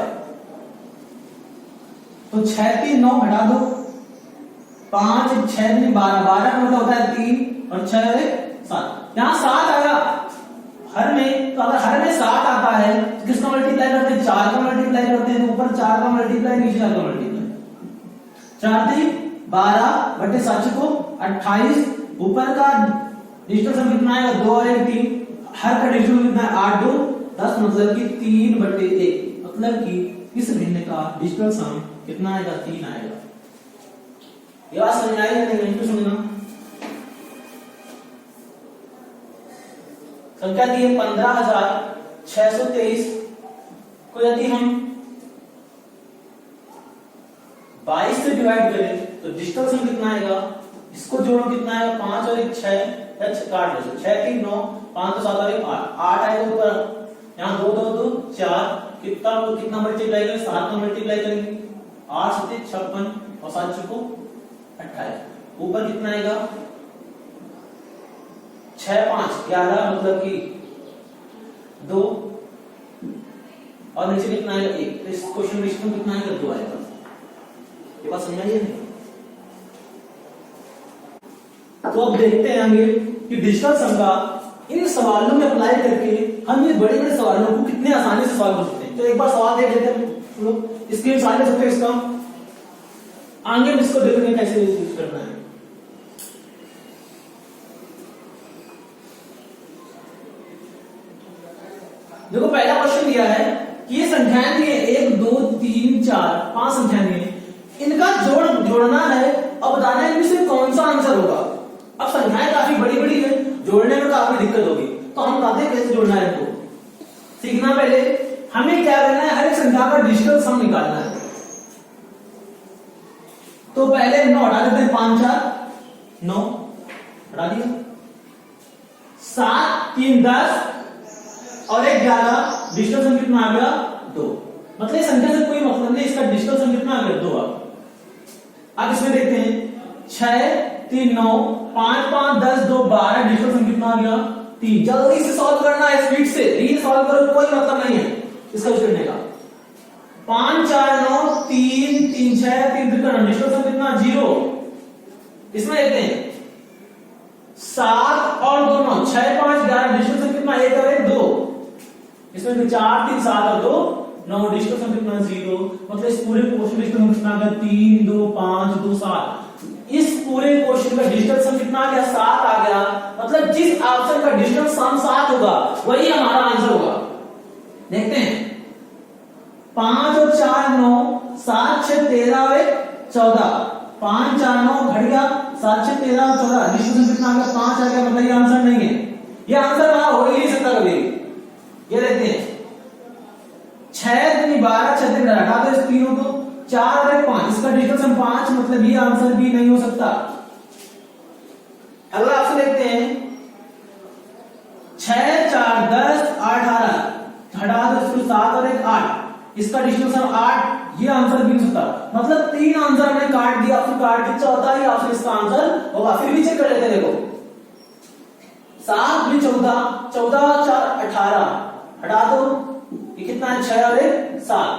तो 6 3 9 हटा दो, 5 6 3 12, 12 का मतलब होता है 3 और 6 7, यहां 7 आएगा हर में, तो अगर हर में 7 आता है तो किसका मल्टीप्लाई करते हैं 4 का मल्टीप्लाई करते हैं, तो ऊपर 4 का मल्टीप्लाई नीचे 4 का मल्टीप्लाई, 4 3 12 बटे 7 को 28, ऊपर का डिजिटल सम कितना आएगा 2 और 1 3, हर का डिजिटल कितना है 8 2 10, मतलब कि 3 बटे 1, मतलब कि इस भिन्न का डिजिटल सम कितना आएगा 3 आएगा। ये बात समझ आई या नहीं, तो समझना, संख्या दी है 15623 को यदि हम 22 से डिवाइड करें तो डिजिटल सम कितना आएगा, इसको जोड़ो कितना आएगा 5 और 1 6, काट लो 6 3 9, 5 तो 7 और 1 8, 8 आएगा ऊपर, यहाँ 2 2 2 4, कितना मल्टीप्लाई करेंगे 7 का मल्टीप्लाई करेंगे, 8 7 56 और 7 चुको 28, ऊपर कितना आएगा 6 5 11, मतलब कि 2, और नीचे कितना आएगा 1, तो इस क्वेश्चन में इसमें कितना आएगा 2 आएगा। ये बात समझ आइए। तो अब देखते हैं आगे कि डिजिटल सम का इन सवालों में अप्लाई करके हम ये बड़े बड़े सवालों को कितने आसानी से सॉल्व कर सकते हैं। तो एक बार सवाल देख लेते हैं लोग, स्क्रीन सारे सकते हैं इसका, आगे हम इसको देखेंगे कैसे यूज करना है। देखो पहला क्वेश्चन दिया है कि ये संख्याएं दी है 1 2 3 4 5 संख्याएं दी है, इनका जोड़ना है, अब बताना है इनमें से कौन सा आंसर होगा। अब संख्याएं काफी बड़ी बड़ी है, जोड़ने में काफी दिक्कत होगी, तो हम बताते हैं कैसे जोड़ना है इनको। सीखना पहले हमें क्या करना है, हर एक संख्या का डिजिटल सम निकालना है। तो पहले 9 हटा देते हैं, 5 4 9 हटा दिया, 7 3 10 और 1 11, डिजिटल सम कितना आ गया 2, मतलब संख्या से कोई मतलब नहीं, इसका डिजिटल सम कितना आ गया 2। अब इसमें देखते हैं 6 3 9 5 5 10 2 12, डिजिटल सम कितना आ गया 3। जल्दी से सॉल्व करना है, स्पीड से रील सॉल्व करो, कोई मतलब नहीं है इसका यूज करने का। 5 4 9 3 3 6 3 3, डिजिटल सम कितना 0। इसमें देखते हैं 7 और 2 9, 6 5 11, डिजिटल सम कितना 1 और 1 2, इसमें 4 3 7 और 2 9, डिजिटल सम कितना 0, मतलब इस पूरे क्वेश्चन में कितना आ गया 3 2 5 2 7, इस पूरे क्वेश्चन का डिजिटल सम कितना आ गया 7 आ गया, मतलब जिस ऑप्शन का डिजिटल सम 7 होगा वही हमारा आंसर होगा। देखते हैं 5 और 4 9, 7 6 13 और 1 14, 5 4 9 घट गया, 7 6 13 और 14, डिजिटल सम कितना आ गया 5 आ गया, मतलब ये आंसर नहीं है, ये आंसर हमारा हो ही नहीं सकता कभी। ये देखते हैं 6 3 12 6 3 हटा दो इस तीनों को, 4 और 1 5, इसका डिजिटल सम 5, मतलब ये आंसर भी नहीं हो सकता। अगला ऑप्शन देखते हैं 6 4 10 8 18, हटा दो इसको 7 और 1 8, इसका डिजिटल सम 8, ये आंसर भी नहीं हो सकता। मतलब 3 आंसर हमने काट दिया, फिर काट के चौथा ही ऑप्शन इसका आंसर होगा। फिर भी चेक कर लेते हैं, देखो 7 भी 14, 14 4 18, हटा दो, ये कितना है 6 और 1 7,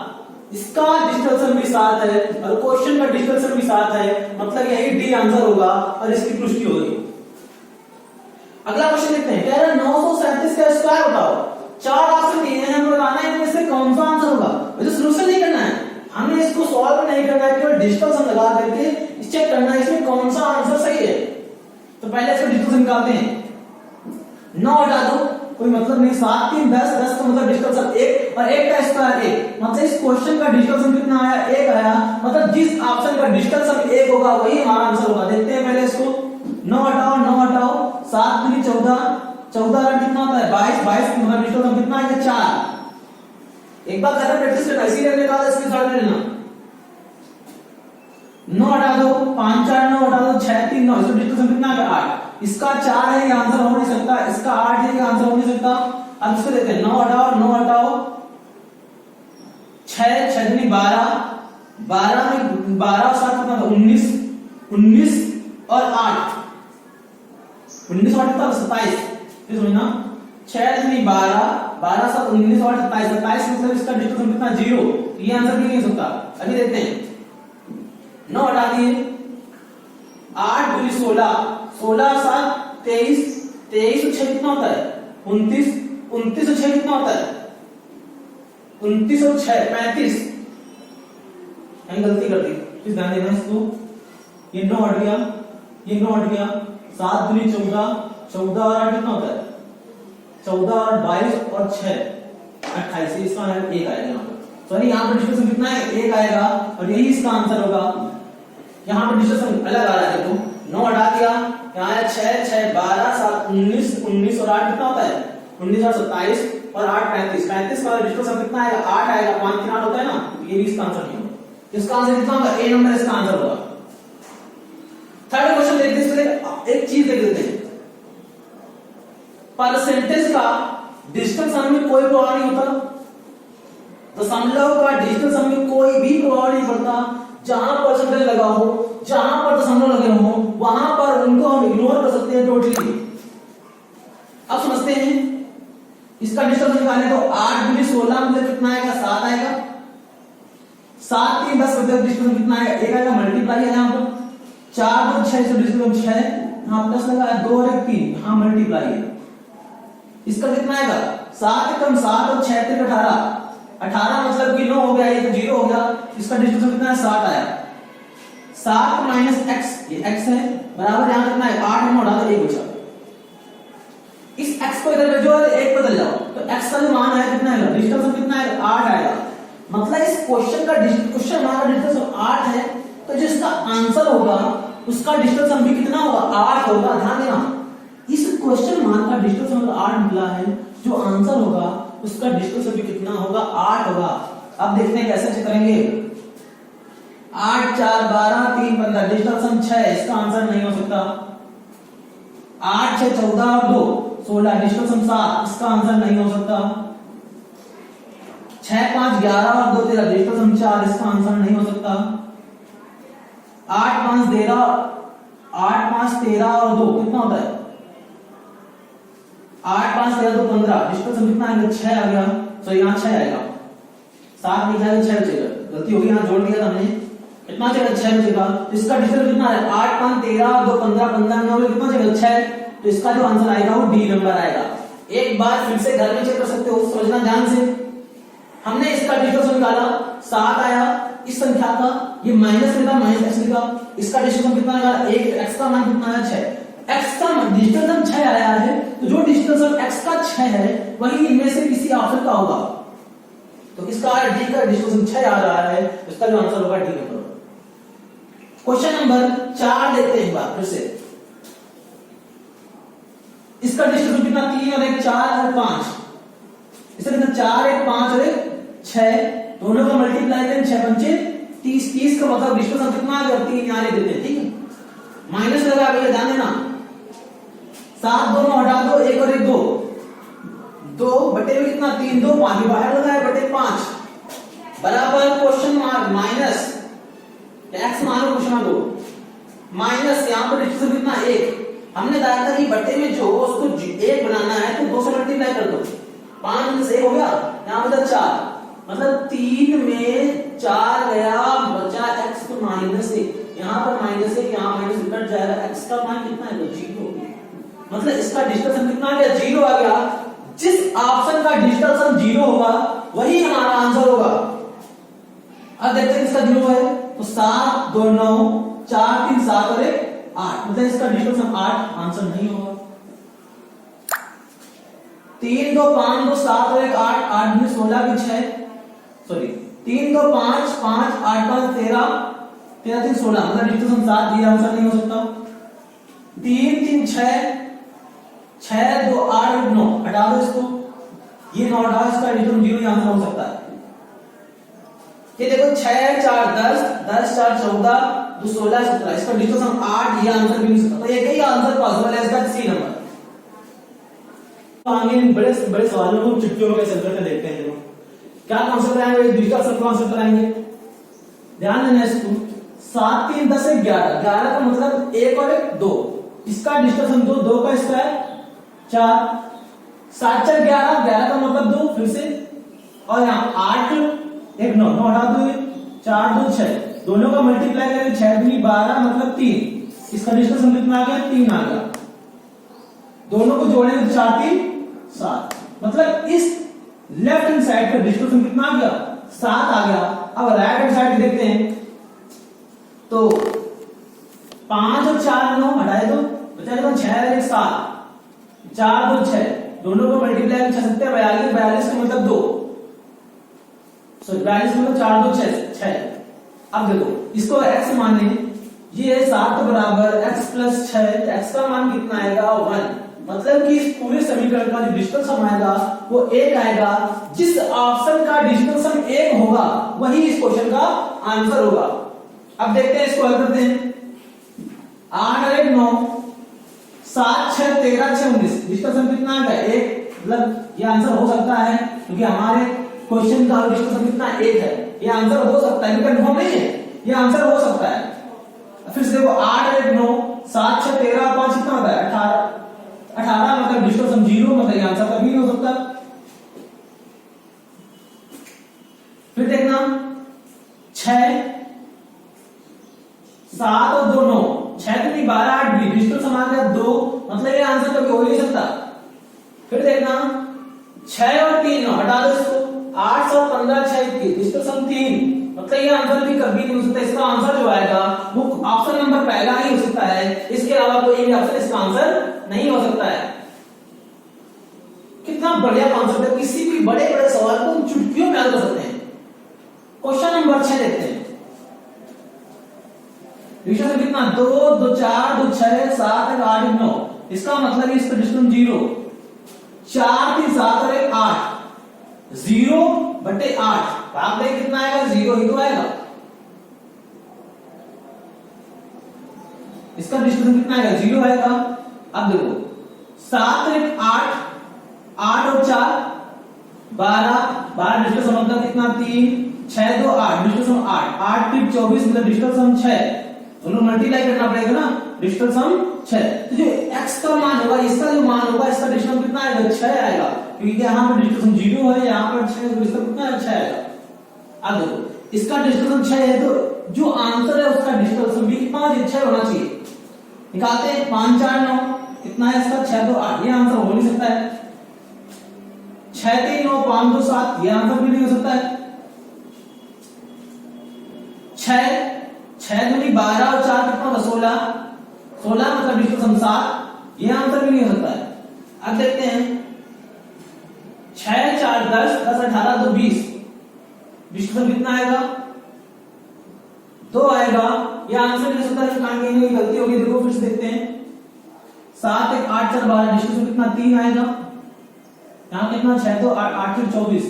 इसका डिजिटल सम भी 7 है और क्वेश्चन का डिजिटल सम भी 7 है, मतलब यही डी आंसर होगा और इसकी पुष्टि होगी। अगला क्वेश्चन देखते हैं, कह रहा है 937 का स्क्वायर बताओ। 4 ऑप्शन दिए हैं, हमें बताना है इनमें से कौन सा आंसर होगा। मुझे सोल्यूशन नहीं करना है, हमें इसको सॉल्व नहीं करना है, केवल डिजिटल सम लगा करके चेक करना है इसमें कौन सा आंसर सही है। तो पहले इसका डिजिटल सम निकालते हैं। 9 हटा दो, कोई मतलब नहीं, 7 3 10, 10 का मतलब डिजिटल सम 1 और 1 का स्क्वायर 1, मतलब इस क्वेश्चन का डिजिटल सम कितना आया 1 आया, मतलब जिस ऑप्शन का डिजिटल सम 1 होगा वही हमारा आंसर होगा। देखते हैं पहले इसको, 9 हटाओ 7 3 14, 14 का कितना होता है 22, 22 का मतलब डिजिटल सम कितना है 4। एक बार घर में प्रैक्टिस करना, इसीलिए हमने कहा स्क्रीनशॉट ले लेना। 9 हटा दो, 5 4 9 हटा दो, 6 3 9, इसका डिजिटल सम कितना है 8, इसका 4 है, ये आंसर हो नहीं सकता, इसका 8 है, ये आंसर हो नहीं सकता। अब इसको देखते हैं, 9 हटाओ 6 6 दूनी 12, 12 में 12 और 7 कितना था 19, 19 और 8, 19 और 8 27, फिर समझना 6 दूनी 12, 12 7 19 और 27, 27 मतलब इसका डिजिटल सम कितना 0, ये आंसर भी नहीं हो सकता। अभी देखते हैं, 9 हटा दिए, 8 दूनी 16, 16 7 23, 23 और 6 कितना होता है 29, 29 और 6 कितना होता है 29 और 6 35, मैंने गलती कर दी, प्लीज ध्यान देना इसको। ये 9 हट गया, ये 9 हट गया, 7 दूनी 14, 14 और 8 कितना होता है 14 और 22 और 6 28, इसका आंसर 1 आएगा यहाँ पर। सॉरी यहाँ पर डिजिटल सम कितना है 1 आएगा और यही इसका आंसर होगा। यहाँ पर डिजिटल सम अलग आ रहा है, देखो 9 हटा दिया, यहाँ है 6 6 12 7 19, 19 और 8 कितना होता है 19 और 27 और 8 35, 35 का डिजिटल सम कितना आएगा 8 आएगा, 5 3 8 होता है ना, ये भी इसका आंसर नहीं होगा। इसका आंसर कितना होगा ए नंबर इसका आंसर होगा। थर्ड क्वेश्चन देखते हैं, एक चीज देख लेते हैं, परसेंटेज का डिजिटल सम में कोई प्रभाव नहीं होता, दशमलव का डिजिटल सम में कोई भी प्रभाव नहीं पड़ता। जहां परसेंटेज लगा हो, जहां पर दशमलव लगे हो, वहां पर उनको हम इग्नोर कर सकते हैं टोटली। अब समझते हैं इसका डिजिटल सम निकालने को, 8 दूनी 16 मतलब कितना आएगा 7 आएगा, 7 3 10 मतलब डिजिटल सम कितना आएगा 1 आएगा, मल्टीप्लाई है यहाँ पर 4 2 6 से डिजिटल सम 6, यहाँ प्लस लगा है 2 और 1 3, यहाँ मल्टीप्लाई है, इसका कितना आएगा 7 कम 7 और 6 3 18, 18 मतलब कि 9 हो गया, ये तो 0 हो गया, इसका डिजिटल सम कितना है 7 आया। 7 माइनस x, ये x है, बराबर यहाँ कितना है 8 में उड़ा दो 1 बचा, इस x को इधर भेजो और 1 बदल जाओ, तो x का जो मान है कितना है डिजिटल सम कितना है 8 आएगा। मतलब इस क्वेश्चन का क्वेश्चन हमारा डिजिटल सम 8 है, तो जिसका आंसर होगा उसका डिजिटल सम भी कितना होगा 8 होगा। ध्यान देना, इस क्वेश्चन मान का डिजिटल सम 8 मिला है, जो आंसर होगा उसका डिजिटल सम भी कितना होगा 8 होगा। अब देखते हैं कैसे चेक करेंगे, 8 4 12 3 15, डिजिटल सम 6, इसका आंसर नहीं हो सकता। 8 6 14 और 2 16, डिजिटल सम 7, इसका आंसर नहीं हो सकता। 6 5 11 और 2 13, डिजिटल सम 4, इसका आंसर नहीं हो सकता। 8 5 13, 8 5 13 और 2 कितना होता है 8 5 13 2 15, डिजिटल सम कितना आएगा 6 आ गया, तो यहाँ 6 आएगा, 7 नहीं जाएगा 6 बचेगा, गलती होगी यहाँ जोड़ दिया था हमने, कितना बचेगा 6 बचेगा। इसका डिजिटल कितना है 8 5 13 2 15 15 9 कितना बचेगा 6, तो इसका जो आंसर आएगा वो डी नंबर आएगा। एक बार फिर से घर में चेक कर सकते हो, समझना ध्यान से। हमने इसका डिजिटल सम निकाला 7 आया, इस संख्या का ये माइनस लिखा माइनस एक्स लिखा, इसका डिजिटल सम कितना आएगा 1, एक्स का मान कितना है 6, x का डिजिटल सम 6 आया है, तो जो डिजिटल सम x का 6 है वही इनमें से किसी ऑप्शन का होगा, तो इसका d का डिजिटल सम 6 आ रहा है, इसका जो आंसर होगा डी नंबर। क्वेश्चन नंबर 4 देखते हैं एक बार फिर से, इसका डिजिटल सम कितना 3 और 1 4 और 5, इसका कितना 4 1 5 और 1 6, दोनों का मल्टीप्लाई करें 6 पंचे 30 का मतलब डिजिटल सम कितना आ गया 3 यहाँ लिख देते हैं, ठीक है। माइनस लगा भैया ध्यान देना, 7 दोनों हटा दो, 1 और 1 2, 2 बटे में कितना 3 2 5 बाहर लगा है बटे 5 बराबर क्वेश्चन मार्क माइनस x मानो क्वेश्चन मार्क 2 माइनस यहाँ पर डिजिटल सम कितना 1। हमने बताया था कि बटे में जो उसको 1 बनाना है तो 2 से मल्टीप्लाई कर दो, 5 में से 1 हो गया, यहाँ बचा 4 मतलब 3 में 4 गया, बचा x तो माइनस 1, यहाँ पर माइनस 1 यहाँ माइनस कट जाएगा, x का मान कितना है 0, मतलब इसका डिजिटल सम कितना आ गया 0 आ गया। जिस ऑप्शन का डिजिटल सम 0 होगा वही हमारा आंसर होगा। अब देखते हैं इसका 0 है तो 7 2 9 4 3 7 और 1 8, मतलब इसका डिजिटल सम 8 आंसर नहीं होगा। 3 2 5 2 7 और 1 8 8 में 16 की 6 सॉरी 3 2 5 5 8 5 13 13 3 16, मतलब डिजिटल सम 7, ये आंसर नहीं हो सकता। 3 3 6 6 2 8 9 हटा दो इसको, ये 9 हटाओ, इसका डिजिटल 0 आंसर हो सकता है। ये देखो 6 4 10 10 4 14 2 16 17, इसका डिजिटल सम 8, ये आंसर भी नहीं सकता, तो एक ही आंसर पॉसिबल है इसका सी नंबर। तो आगे बड़े बड़े सवालों को चुटकियों के सेंटर में देखते हैं। क्या कॉन्सेप्ट लाएंगे, डिजिटल सम कॉन्सेप्ट लाएंगे, ध्यान देना इसको। 7 3 10 11, 11 का मतलब 1 और 1 2, इसका डिजिटल सम 2, 2 का स्क्वायर 4, 7 4 11, 11 का मतलब 2 फिर से, और यहाँ 8 1 9 9 हटा दो, 4 2 6, दोनों का मल्टीप्लाई करें 6 दूनी 12 मतलब 3, इसका डिजिटल सम कितना आ गया 3 आ गया, दोनों को जोड़ेंगे तो 4 3 7, मतलब इस लेफ्ट हैंड साइड का डिजिटल सम कितना आ गया 7 आ गया। अब राइट हैंड साइड देखते हैं तो 5 और 4 9 हटाए दो, बचा 6 और 1 7, 4 2 6, दोनों को मल्टीप्लाई कर सकते हैं 42 42 का मतलब 2, सो 42 मतलब 4 2 6 6। अब देखो इसको x माने, ये 7 बराबर x प्लस 6, तो x का मान कितना आएगा 1, मतलब कि इस पूरे समीकरण का जो डिजिटल सम आएगा वो 1 आएगा। जिस ऑप्शन का डिजिटल सम 1 होगा वही इस क्वेश्चन का आंसर होगा। अब देखते हैं, इसको हल करते हैं। 8 और 1 9, 7 6 13 6 19, डिजिटल सम कितना आएगा 1, मतलब ये आंसर हो सकता है क्योंकि हमारे क्वेश्चन का डिजिटल सम कितना 1 है, ये आंसर हो सकता है, कंफर्म नहीं है, ये आंसर हो सकता है। फिर से देखो 8 और 1 9, 7 6 13 5 कितना होता है 18, 18 मतलब डिजिटल सम 0, मतलब ये आंसर कभी नहीं हो सकता। फिर देखना 6 7 और 2 9, 6 दूनी 12 8 भी डिजिटल सम आ गया 2, मतलब ये आंसर कभी हो नहीं सकता। फिर देखना 6 और 3 9 हटा दो इसको, 8 और 15 6 21, डिजिटल सम 3, मतलब ये आंसर भी कभी नहीं हो सकता। इसका आंसर जो आएगा वो ऑप्शन नंबर पहला ही हो सकता है, इसके अलावा कोई भी ऑप्शन इसका आंसर नहीं हो सकता है। कितना बढ़िया कॉन्सेप्ट है, किसी भी बड़े बड़े सवाल को चुटकियों में हल कर सकते हैं। क्वेश्चन नंबर 6 देखते हैं। डिजिटल सम कितना 2 2 4 2 6 7 8 9, इसका मतलब इसका डिजिटल सम 0, 4 3 7 और 1 8, 0 बटे 8, आप देख कितना आएगा 0 ही तो आएगा। इसका डिजिटल सम कितना आएगा 0 आएगा। अब देखो 7 1 8, 8 और 4 12, 12 डिजिटल सम मतलब कितना 3, 6 2 8, डिजिटल सम 8, 8 3 24 मतलब डिजिटल सम 6, दोनों मल्टीप्लाई करना पड़ेगा ना, डिजिटल सम 6। तो जो x का मान होगा, इसका जो मान होगा, इसका डिजिटल सम कितना आएगा 6 आएगा, क्योंकि यहाँ पर डिजिटल सम 0 है, यहाँ पर 6 है, इसका कितना है 6 आएगा। अब देखो इसका डिजिटल सम 6 है तो जो आंसर है उसका डिजिटल सम भी कितना 6 होना चाहिए। निकालते हैं 5 4 9, कितना है इसका 6 2 8, ये आंसर हो नहीं सकता है। 6 3 9 5 2 7, ये आंसर भी नहीं हो सकता है। 6 दूनी 12 और 4 कितना होगा 16, 16 मतलब डिजिटल सम 7, ये आंसर भी नहीं हो सकता है। अब देखते हैं 6 4 10 10 18 2 20, डिजिटल सम कितना आएगा 2 आएगा, ये आंसर नहीं हो सकता है, कहां कहीं गलती होगी। देखो फिर से देखते हैं 7 1 8 4 12, डिजिटल सम कितना 3 आएगा, यहाँ कितना 6 2 8 8 24,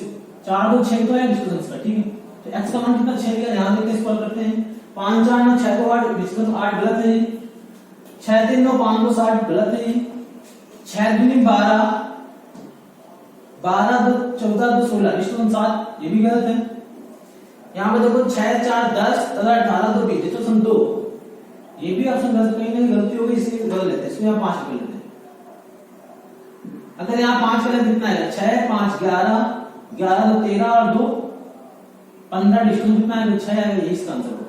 4 2 6 तो है डिजिटल सम, ठीक है। तो x का मान कितना 6 दिया, ध्यान देते हैं, सॉल्व करते हैं। 5 4 9 6 को 8, डिस्टेंस 8 गलत है। 6 3 9 5 2 7 गलत है। 6 दूनी 12, 12 2 14 2 16, डिस्टेंस 7, ये भी गलत है। यहाँ पे देखो 6 4 10 18 2 20, डिस्टेंस 2, ये भी ऑप्शन गलत, कहीं नहीं गलती होगी इसलिए गलत लेते हैं, इसमें यहाँ 5 कर लेते हैं। अगर यहाँ 5 करें कितना है, 6 5 11, 11 2 13 और 2 15, डिस्टेंस कितना है, 6 है, ये इसका आंसर होगा।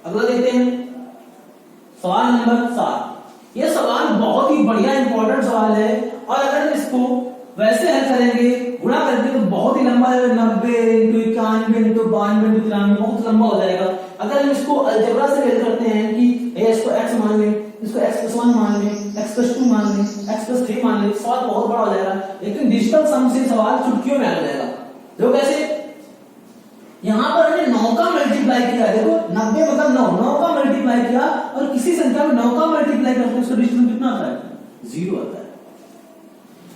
अगला देखते हैं सवाल नंबर 7। यह सवाल बहुत ही बढ़िया इंपॉर्टेंट सवाल है, और अगर इसको वैसे हल करेंगे, गुणा करके, तो बहुत ही लंबा है, 90 इंटू 91 इंटू 92 इंटू 93, बहुत लंबा हो जाएगा। अगर हम इसको अलजेब्रा से हल करते हैं कि इसको x मान लें, इसको x+1 मान लें, x+2 मान लें, x+3 मान लें, सवाल बहुत बड़ा हो जाएगा। लेकिन डिजिटल सम से सवाल चुटकियों में आ जाएगा। देखो कैसे, यहां पर हमने 9 का मल्टीप्लाई किया, देखो 90 मतलब 9 का मल्टीप्लाई किया, और किसी संख्या में 9 का मल्टीप्लाई करते हैं, उसका डिस्टेंस कितना आता है, 0 आता है।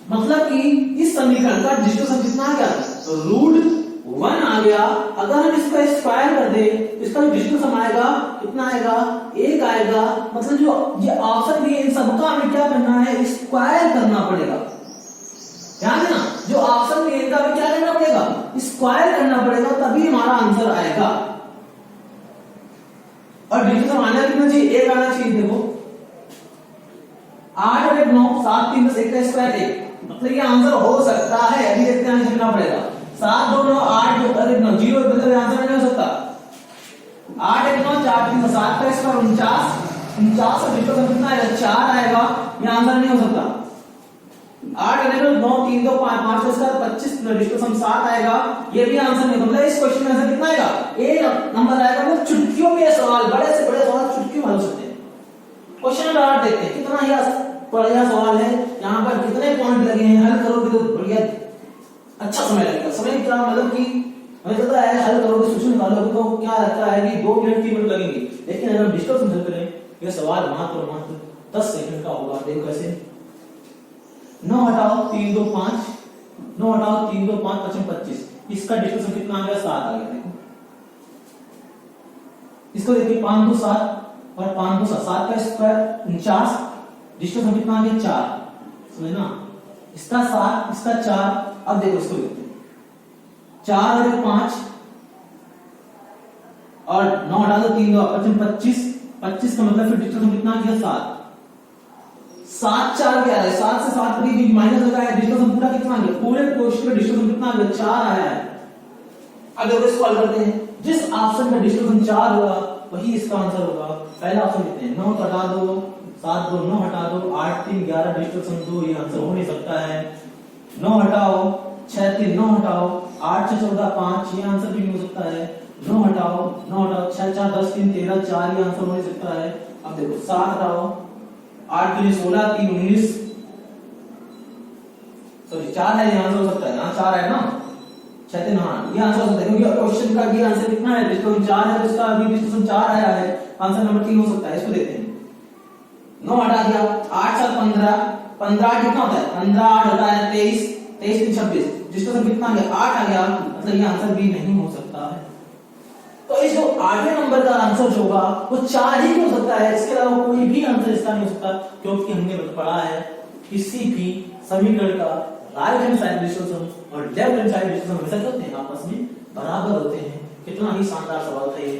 मतलब कि इस समीकरण का डिस्टेंस कितना आ गया, √1 आ गया। अगर हम इसका स्क्वायर कर दे, इसका डिस्टेंस आएगा कितना आएगा, 1 आएगा। मतलब जो ये ऑप्शन दिए, इन सबका हमें क्या करना है, स्क्वायर करना पड़ेगा। ध्यान देना, जो ऑप्शन दिए इनका हमें क्या करना पड़ेगा, स्क्वायर करना पड़ेगा, तभी हमारा आंसर आएगा। और डिस्टेंस आना कितना चाहिए, 1 आना चाहिए। देखो 8 और 1 9, 7 3 10, 1 का स्क्वायर 1, मतलब ये आंसर हो सकता है। अभी देखते हैं कितना पड़ेगा, 7 2 9 8 अरे 9 0, मतलब आंसर नहीं हो सकता। 8 1 9 4 3 7 का स्क्वायर 49, 49 और डिस्टेंस कितना आएगा, 4 आएगा, ये आंसर नहीं हो सकता। 8 9 3 2 5 5 का स्क्वायर 25, डिस्टेंस 7 आएगा, ये भी आंसर नहीं। मतलब इस क्वेश्चन में आंसर कितना आएगा, ए नंबर आएगा। वो चुटकियों में सवाल, बड़े से बड़े सवाल चुटकियों में हो सकते हैं। क्वेश्चन नंबर 8 देखते हैं, कितना ही बढ़िया सवाल है। यहाँ पर कितने पॉइंट लगे हैं, हल करोगे तो बढ़िया अच्छा समय लगेगा। समय क्या मतलब कि हमें पता है, हल करोगे, सोल्यूशन निकालोगे तो क्या लगता है कि 2 मिनट 3 मिनट लगेंगे। लेकिन अगर डिस्कस हल करें, यह सवाल मात्र 10 सेकंड का होगा। देखो कैसे, 9 हटाओ 3 2 5, 9 हटाओ 3 2 5 5 25, इसका डिस्टेंस कितना आ गया, 7 आ गया। देखो इसको देखिए, 5 2 7 और 5 2 7 का स्क्वायर 49, डिस्टेंस कितना आ गया, 4, समझना। इसका 7, इसका 4। अब देखो इसको देखते हैं, 4 और 1 5, और 9 हटा दो 3 2 25, 25 का मतलब फिर डिस्टेंस कितना आ गया, 7। 7 4 क्या है, 7 से 7 करीब माइनस लगा है, डिस्टेंस पूरा कितना आ गया, पूरे क्वेश्चन में डिस्टेंस कितना आ गया, 4 आया है। अब देखो इसको हल करते हैं, जिस ऑप्शन में डिस्टेंस 4 होगा वही इसका आंसर होगा। पहला ऑप्शन लेते हैं, 9 हटा दो 7 2 9 हटा दो 8 3 11, डिस्टेंस 2, ये आंसर हो नहीं सकता है। 9 हटाओ 6 3 9 हटाओ 8 6 14 5, ये आंसर भी नहीं हो सकता है। 9 हटाओ 6 4 10 3 13 4, ये आंसर हो नहीं सकता है। अब देखो 7 हटाओ 8 3 16 3 19, सॉरी 4 है, ये आंसर हो सकता है। यहाँ 4 है ना, 6 3 हाँ, ये आंसर हो सकता है, क्योंकि क्वेश्चन का ये आंसर कितना है, डिस्टेंस 4 है, तो इसका अभी डिस्टेंस 4 आया है, आंसर नंबर 3 हो सकता है। इसको देखते हैं, 9 हटा दिया, 8 7 15, 15 कितना होता है, 15 8 होता है 23, 23 3 26, डिस्टेंस कितना आ गया, 8 आ गया, मतलब ये आंसर भी नहीं हो सकता है। तो इस जो 8वें नंबर का आंसर जो होगा वो 4 ही हो सकता है, इसके अलावा कोई भी आंसर इसका नहीं हो सकता, क्योंकि हमने पढ़ा है किसी भी समीकरण का राइट हैंड साइड डिस्टेंस और लेफ्ट हैंड साइड डिस्टेंस हमेशा क्या होते हैं, आपस में बराबर होते हैं। कितना ही शानदार सवाल था ये,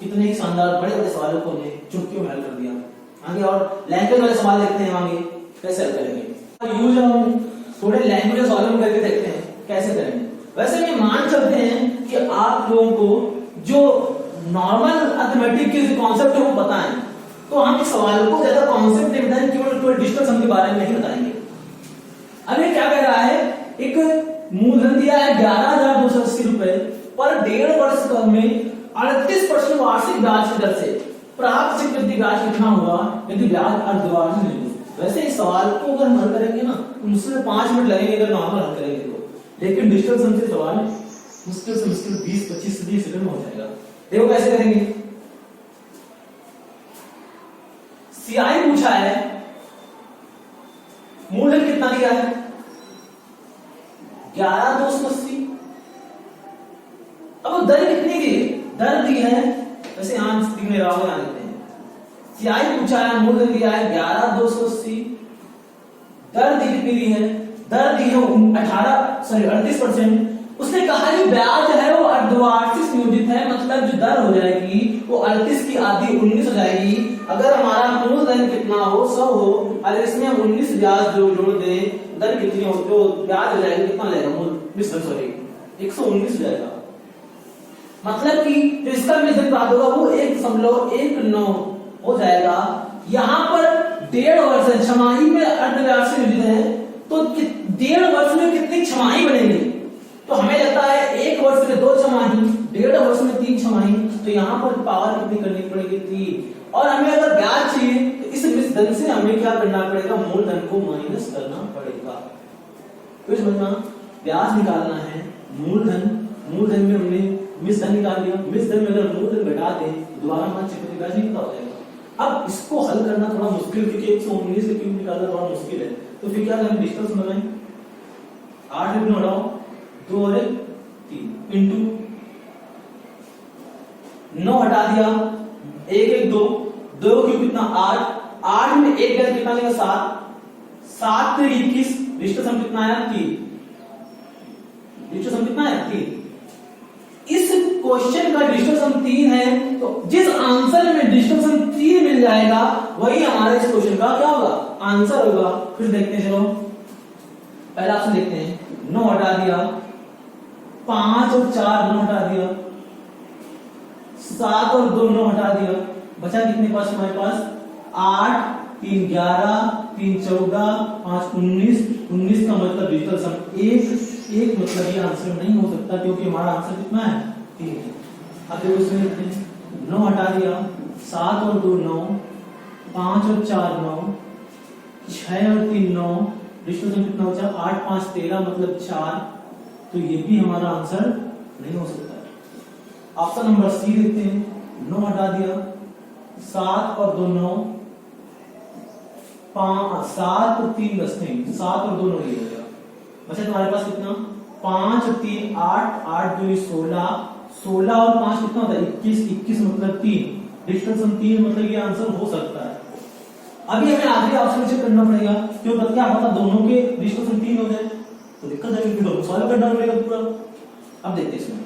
कितने ही शानदार बड़े बड़े सवालों को हमने चुटकियों में हल कर दिया। आगे और लैंग्वेज वाले सवाल देखते हैं, आगे कैसे हल करेंगे। यूज हम थोड़े लैंग्वेज सॉल्व करके देखते हैं कैसे करेंगे। वैसे ये मान चलते हैं कि आप लोगों को जो नॉर्मल अर्थमेटिक के कॉन्सेप्ट है वो पता है, तो हम इस सवाल को ज्यादा कॉन्सेप्ट नहीं बताएंगे, केवल डिस्टेंस सम के बारे में नहीं बताएंगे। अब ये क्या कह रहा है, एक मूलधन दिया है 11,280 रुपए पर 1.5 वर्ष में 38% वार्षिक ब्याज की दर से प्राप्त स्वीकृति ब्याज कितना होगा यदि ब्याज अर्धवार्षिक नहीं हो। वैसे इस सवाल को अगर हम हल करेंगे ना, मुश्किल 5 मिनट लगेंगे अगर नॉर्मल हल करेंगे तो, लेकिन डिजिटल सम से सवाल मुश्किल से मुश्किल 20-25 से 30 सेकंड में हो जाएगा। देखो कैसे करेंगे। सीआई पूछा है, मूलधन कितना दिया है 11/280। अब वो दर कितनी दी है? दर दी है, वैसे यहां दिख नहीं रहा होगा, यहां लिखते हैं। सियाई पूछा है, मूलधन दिया है 11/280। दर दी कितनी दी है? दर दी है 38%। उसने कहा कि ब्याज है वो अर्धवार्षिक नियोजित है, मतलब जो दर हो जाएगी वो 38 की आधी 19 हो जाएगी। अगर हमारा मूलधन कितना हो 100 हो, अगर इसमें हम 19 ब्याज जोड़ दें, दर कितनी हो तो ब्याज हो जाएगा कितना जाएगा? सॉरी 119 हो जाएगा। मतलब कि जो इसका मिश्रण प्राप्त होगा वो 1.19 हो जाएगा। यहाँ पर 1.5 वर्ष छमाही में अर्धवार्षिक नियोजित है, तो 1.5 वर्ष में कितनी छमाही बनेगी? तो हमें लगता है 1 वर्ष में 2 छमाही, 1.5 वर्ष में 3 छमाही, तो यहाँ पर पावर कितनी करनी पड़ेगी? 3। और हमें अगर ब्याज चाहिए तो इस मिश्रण से हमें क्या करना पड़ेगा? मूलधन को माइनस करना पड़ेगा। तो समझना, ब्याज निकालना है, मूलधन में हमने मिश्रण निकाल लिया, मिश्रण में अगर मूलधन घटा दें दोबारा हमारा चक्र ब्याज नहीं पता हो जाएगा। अब इसको हल करना थोड़ा मुश्किल, क्योंकि 119 से क्यूब निकालना थोड़ा मुश्किल है। तो फिर क्या करें? डिस्टेंस बनाएं, 8 में हटाओ, 2 और 1 3 इंटू 9 हटा दिया, 1 1 2 2 क्यूब कितना? 8 में 1 गया कितना लेगा? 7 7 में 21, डिस्टेंस कितना आया? 3। डिस्टेंस कितना है? 3। इस क्वेश्चन का डिस्टेंस 3 है, तो जिस आंसर में डिस्टेंस 3 मिल जाएगा वही हमारे इस क्वेश्चन का क्या होगा? आंसर होगा। फिर देखते हैं, चलो पहला ऑप्शन देखते हैं। 9 हटा दिया, 5 और 4 9 हटा दिया, 7 और 2 9 हटा दिया, बचा कितने पास हमारे पास? 8 3 11 3 14 5 19 19 का मतलब डिजिटल सम एक मतलब ये आंसर नहीं हो सकता, क्योंकि हमारा आंसर कितना है? 3 है। अब देखो इसमें 9 हटा दिया, 7 और 2 9, 5 और 4 9, 6 और 3 9, डिजिटल सम कितना बचा? 8 5 13 मतलब 4। तो ये भी हमारा आंसर नहीं हो सकता। ऑप्शन नंबर सी देखते हैं। 9 हटा दिया, 7 और 2 9, 5 7 और 3 10 नहीं, 7 और 2 9 ये हो गया। बचा तुम्हारे पास कितना? 5 और 3 8 8 2 16 16 और 5 कितना होता है? 21 21 मतलब 3, डिस्टेंस 3 मतलब ये आंसर हो सकता है। अभी हमें आखिरी ऑप्शन चेक करना पड़ेगा, क्यों पता क्या पता दोनों के डिस्टेंस 3 हो जाए तो दिक्कत है, फिर दोनों सॉल्व करना पड़ेगा पूरा। अब देखते हैं इसमें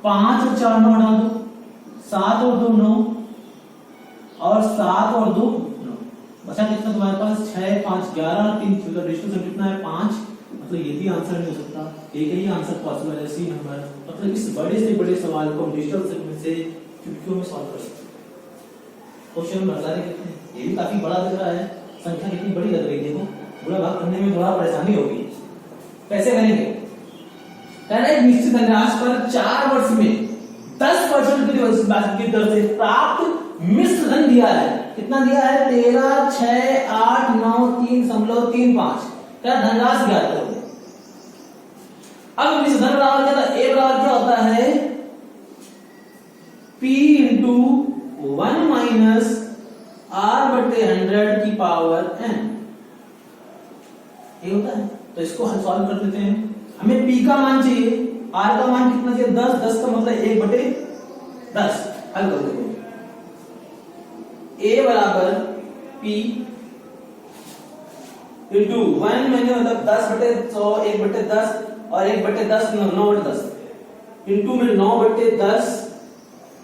5 और 4 9 हटा दो, 7 और 2 9 और 7 और 2 9, बचा कितना तुम्हारे पास? 6 5 11 3 डिस्टेंस कितना है? 5, मतलब ये भी आंसर नहीं हो सकता। एक ही आंसर पॉसिबल है, सी नंबर। मतलब इस बड़े से बड़े सवाल को हम डिजिटल सेगमेंट से चुटकियों में सॉल्व कर सकते हैं। क्वेश्चन नंबर 18 देखते हैं, ये भी काफी बड़ा दिख रहा है, संख्या कितनी बड़ी लग रही है। देखो पूरा भाग करने में थोड़ा परेशानी होगी। कैसे करेंगे? एक निश्चित धनराशि पर 4 वर्ष में 10% की दर से प्राप्त मिश्र धन दिया है। कितना दिया है? 13 6 8 9 3.35 क्या धनराशि ज्ञात करो। अब मिश्र धन बराबर क्या था? ए बराबर क्या होता है? P इंटू 1 माइनस R/100 की पावर n, ये होता है। तो इसको हम सॉल्व कर देते हैं। हमें P का मान चाहिए, R का मान कितना चाहिए? 10 10 का मतलब 1/10। हल कर दो। A बराबर P इंटू 1 मैंने मतलब 10/100 1/10 और 1/10 9/10 इंटू में 9/10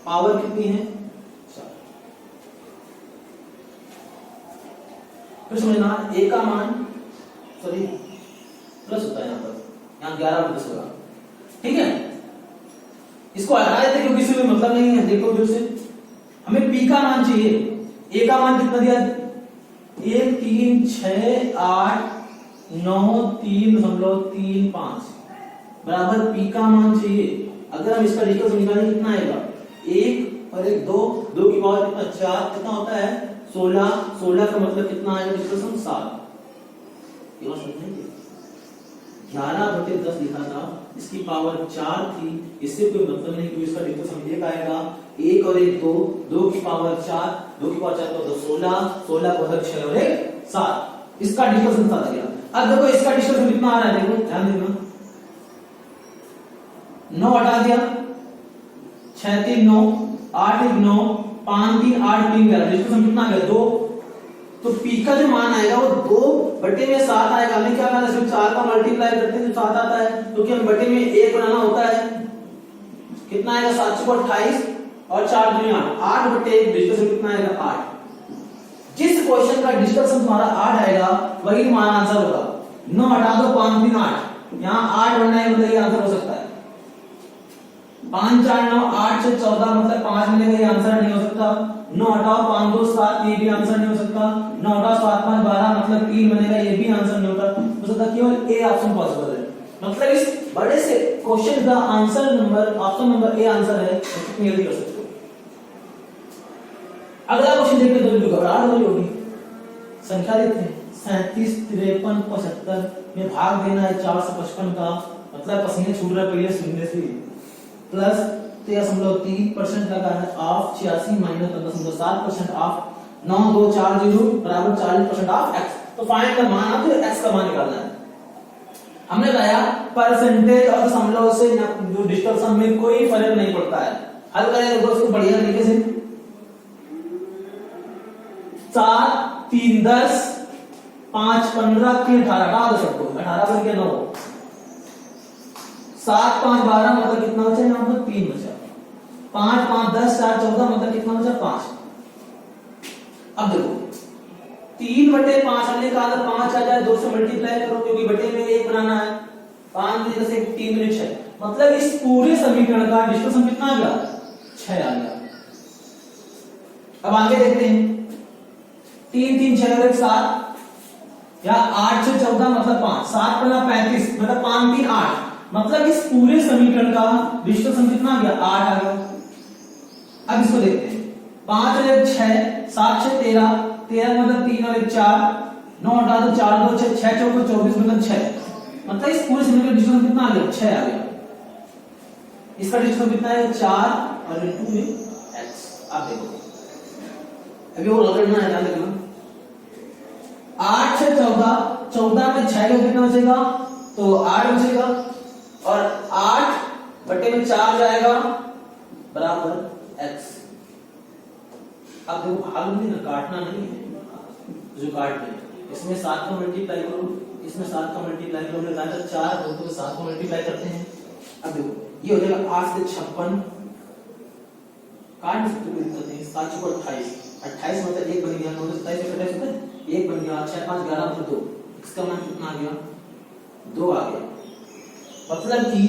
पावर कितनी है? 4। फिर समझना A का मान सॉरी प्लस होता है, यहाँ 11/10 होगा। ठीक है, इसको हटा देते क्योंकि इससे कोई मतलब नहीं है। देखो फिर से हमें P का मान चाहिए। A का मान कितना दिया? 1 3 6 8 9 3.35 बराबर P का मान चाहिए। अगर हम इसका डिजिटल निकालें कितना आएगा? 1 और 1 2 की पावर कितना? 4, कितना होता है? 16 16 का मतलब कितना आएगा? डिजिटल 7। 11/10 लिखा था, इसकी पावर 4 थी, इससे कोई मतलब नहीं, क्योंकि इसका डिजिटल सम 1 आएगा। 1 और 1 2 की पावर 4 2 की पावर 4 तो 16 16 को 6 और 1 7, इसका डिजिटल सम 7 आ गया। अब देखो इसका डिस्टेंस कितना आ रहा है, देखो ध्यान देना, 9 हटा दिया, 6 3 9, 8 1 9, 5 3 8 3 11, डिस्टेंस कितना आ गया 2। तो पी का जो मान आएगा वो 2/7 आएगा। हमें क्या करना है, सिर्फ 4 का मल्टीप्लाई करते हैं तो 7 आता है, क्योंकि हमें बटे में 1 बनाना होता है। कितना आएगा 728 और 4 दूनी 8, 8/1 डिस्टेंस कितना आएगा 8। जिस क्वेश्चन का डिजिटल सम तुम्हारा 8 आएगा वही मान आंसर होगा। 9 हटा दो, 5 3 8, यहाँ 8 बनना है मतलब ये आंसर हो सकता है। 5 4 9 8 6 14 मतलब 5 मिलेगा, ये आंसर नहीं हो सकता। 9 हटाओ 5 2 7, ये भी आंसर नहीं हो सकता। 9 हटाओ 7 5 12 मतलब 3 बनेगा, ये भी आंसर नहीं होता। हो सकता केवल ए ऑप्शन पॉसिबल है। मतलब इस बड़े से क्वेश्चन का answer number option number A answer है, तो क्लियर कर सकते हो। अगला क्वेश्चन देखते हैं तो घबराहट हो होगी। संख्या देखते हैं 37 53 75 में भाग देना है 455 का, मतलब पसीने छूट रहा है पहले सुनने से, प्लस 13.3% लगा है ऑफ 86 माइनस 15.7% ऑफ 9240 बराबर 40% ऑफ x। तो फाइंड द मान ऑफ x का मान निकालना है। हमने बताया परसेंटेज और दशमलव से जो डिजिटल सम में कोई फर्क नहीं पड़ता है। हल करें देखो इसको बढ़िया तरीके से। 7 3 10 5 15 3 18 हटा दो सबको, 18 बन गया 9, 7 5 12 मतलब कितना बचा, यहाँ पर 3 बचा, 5 5 10 4 14 मतलब कितना बचा 5। अब देखो 3/5 हमने कहा था 5 आ जाए 2 से मल्टीप्लाई करो, क्योंकि बटे में 1 बनाना है। 5 में से 3 में 6, मतलब इस पूरे समीकरण का डिजिटल सम कितना आ गया 6 आ गया। अब आगे देखते हैं 3 3 6 और 1 7 या 8 6 14 मतलब 5, 7 बना 35 मतलब 5 3 8, मतलब इस पूरे समीकरण का डिजिटल सम कितना आ गया 8 आ गया। अब इसको देखते हैं 5 और 1 6, 7 6 13, 13 मतलब 3 और 1 4, 9 हटा दो 4 2 6, 6 4 24 मतलब 6, मतलब इस पूरे समीकरण का डिजिटल सम कितना आ गया 6 आ गया। इसका डिजिटल सम कितना है 4 और 2 में x। आप देखो अभी वो लगना है, ध्यान देखना 8 6 14, 14 में 6 का कितना बचेगा तो 8 बचेगा, और 8 बटे में 4 जाएगा बराबर x। अब देखो भाग नहीं ना, काटना नहीं है, जो काट दे इसमें 7 का मल्टीप्लाई करो, इसमें 7 का मल्टीप्लाई करो, हमने कहा 4 हो तो 7 का मल्टीप्लाई करते हैं। अब देखो ये हो जाएगा 8 से 56, काट सकते हो, दिक्कत नहीं। 7 को 28, 28 मतलब 1 बन गया, 9 से 27 से 28 होता है 1 बन गया, 6 5 11 मतलब 2, इसका मान कितना आ गया 2 आ गया। मतलब कि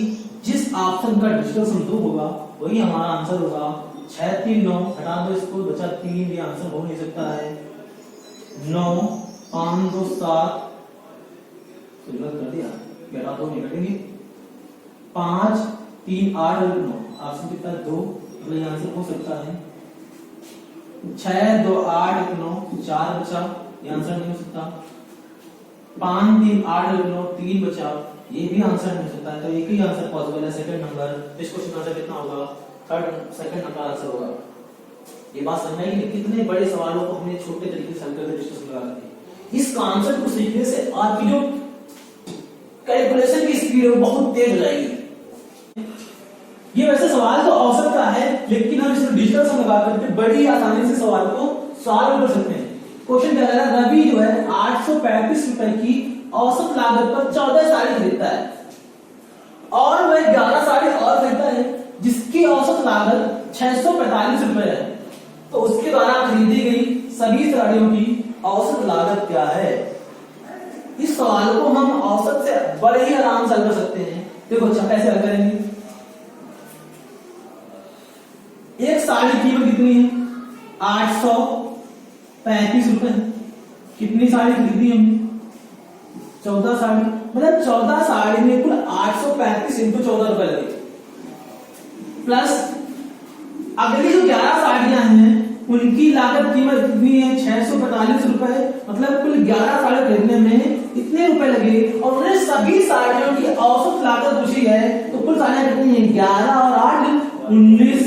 जिस ऑप्शन का डिजिटल सम 2 होगा वही हमारा आंसर होगा। 6 3 9 हटा दो इसको, बचा 3, ये आंसर हो नहीं सकता है। 9 5 2 7 गलत कर दिया, 11 2 नहीं कटेंगे, 5 3 8 और 9 ऑप्शन कितना 2, तो ये आंसर हो सकता है। 6 2 8 1 9 4 बचा, ये आंसर नहीं हो सकता। 5 3 8 और 9 3 बचा, ये भी आंसर नहीं हो सकता है। तो एक ही आंसर पॉसिबल है, सेकंड नंबर। इस क्वेश्चन का आंसर कितना होगा, थर्ड सेकंड नंबर आंसर होगा। ये बात समझ आई कि कितने बड़े सवालों को हमने छोटे तरीके से हल करके डिस्कस लगा दी। इस कॉन्सेप्ट को सीखने से आपकी जो कैलकुलेशन की स्पीड है वो बहुत तेज हो जाएगी। ये वैसे सवाल तो औसत का है, लेकिन हम इसमें डिजिटल सम लगा करके बड़ी आसानी से सवाल को सॉल्व कर सकते हैं। क्वेश्चन क्या है, रवि जो है 835 रुपए की औसत लागत पर 14 साड़ी खरीदता है और वह 11 साड़ी और खरीदता है जिसकी औसत लागत 645 रुपए है। तो उसके द्वारा खरीदी गई सभी साड़ियों की औसत लागत क्या है। इस सवाल को हम औसत से बड़े ही आराम से हल कर सकते हैं। देखो कैसे हल करेंगे। एक साड़ी की कीमत कितनी है 835 रुपए। कितनी साड़ी खरीदी हमने 14 साड़ी, मतलब 14 साड़ी में कुल 835 इंटू 14 रुपए लगे, प्लस अगली जो 11 साड़ियां हैं उनकी लागत कीमत कितनी है 645 रुपए, मतलब कुल 11 साड़ी खरीदने में इतने रुपए लगे और उन्हें सभी साड़ियों की औसत लागत पूछी है। तो कुल साड़ियां कितनी है 11 और 8 19,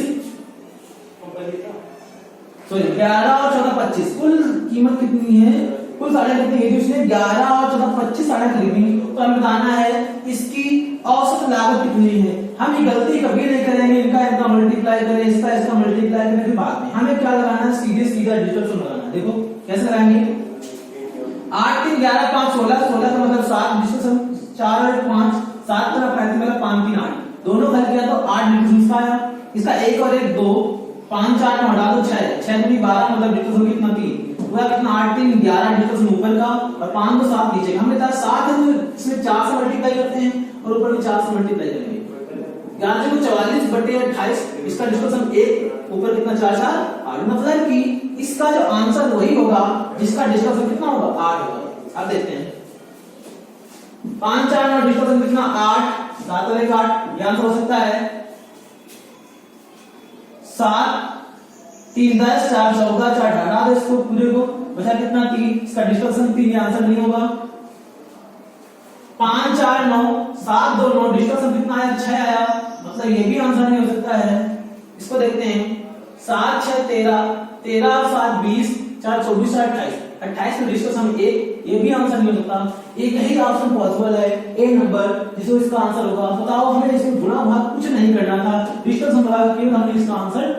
सॉरी 11 और 14 25, कुल कीमत कितनी है कुल साड़ियां कितनी है, उसने 11 और 14 25 साड़ियां खरीदी, तो हमें बताना है इसकी औसत लागत कितनी है। हम ये गलती कभी नहीं करेंगे इनका मल्टीप्लाई करें, इसका मल्टीप्लाई करें, फिर बाद में हमें क्या लगाना है, सीधे सीधा डिजिटल सम लगाना है। देखो कैसे लगाएंगे, 8 3 11 5 16 16 का मतलब 7 डिजिटल सम, 4 और 5 7 का 35 मतलब 5 3 8, दोनों हल किया तो 8 डिजिटल सम आया। इसका 1 और 1 2, 5 4 में हटा दो 6 6 दूनी 12 मतलब डिजिटल सम कितना 3, हुआ कितना 8 3 11 डिजिटल सम ऊपर का और 5 तो 7 नीचे का। हमने कहा 7 है तो इसमें 4 से मल्टीप्लाई करते हैं और ऊपर भी 4 से मल्टीप्लाई करेंगे। 11 को 44/28, इसका डिजिटल सम 1, ऊपर कितना 4 4 8, मतलब कि इसका जो आंसर वही होगा जिसका डिजिटल सम कितना होगा 8 होगा। अब देखते हैं 5 4 और डिजिटल सम कितना 8, 7 और 1 8, यह आंसर हो सकता है 7 3 10 4 14 4 हटा दो इसको पूरे को, बचा कितना 3, इसका डिजिटल सम 3, ये आंसर नहीं होगा। 5 4 9 7 2 9, डिजिटल सम कितना आया 6 आया, मतलब ये भी आंसर नहीं हो सकता है। इसको देखते हैं 7 6 13 13 और 7 20 4 24 28 28 में डिजिटल सम 1, ये भी आंसर नहीं हो सकता। एक ही ऑप्शन पॉसिबल है, ए नंबर, जिसको इसका आंसर होगा। बताओ हमें इसमें गुणा भाग कुछ नहीं करना था, डिजिटल सम लगा के हमने इसका आंसर।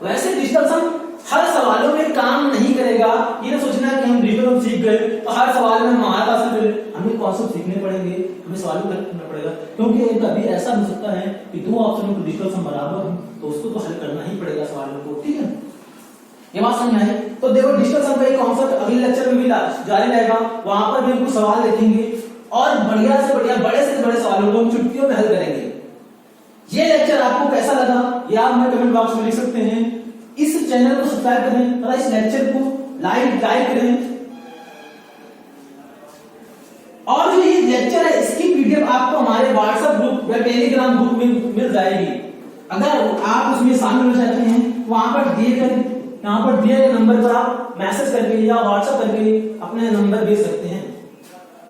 वैसे डिजिटल सम हर सवालों में काम नहीं करेगा, ये ना सोचना कि हम डिजिटल सम सीख गए तो हर सवाल में हमारा हासिल करें, हमें कॉन्सेप्ट सीखने पड़ेंगे, हमें सवालों को करना पड़ेगा, क्योंकि कभी ऐसा हो सकता है कि दो ऑप्शन में डिजिटल सम बराबर हो तो उसको तो हल करना ही पड़ेगा सवालों को, ठीक है। ये बात समझ आई? तो देखो डिजिटल सम का एक कॉन्सेप्ट अगले लेक्चर में भी जारी रहेगा, वहां पर भी कुछ सवाल देखेंगे और बढ़िया से बढ़िया बड़े से बड़े सवालों को हम छुट्टियों में हल करेंगे। ये लेक्चर आपको कैसा लगा ये आप हमें कमेंट बॉक्स में लिख सकते हैं। इस चैनल को सब्सक्राइब करें और इस लेक्चर को लाइक करें, और जो ये लेक्चर है इसकी पीडीएफ आपको हमारे व्हाट्सएप ग्रुप या टेलीग्राम ग्रुप में मिल जाएगी। अगर आप उसमें शामिल हो जाते हैं वहां पर दिए गए नंबर पर आप मैसेज करके या व्हाट्सएप करके अपने नंबर भेज सकते हैं।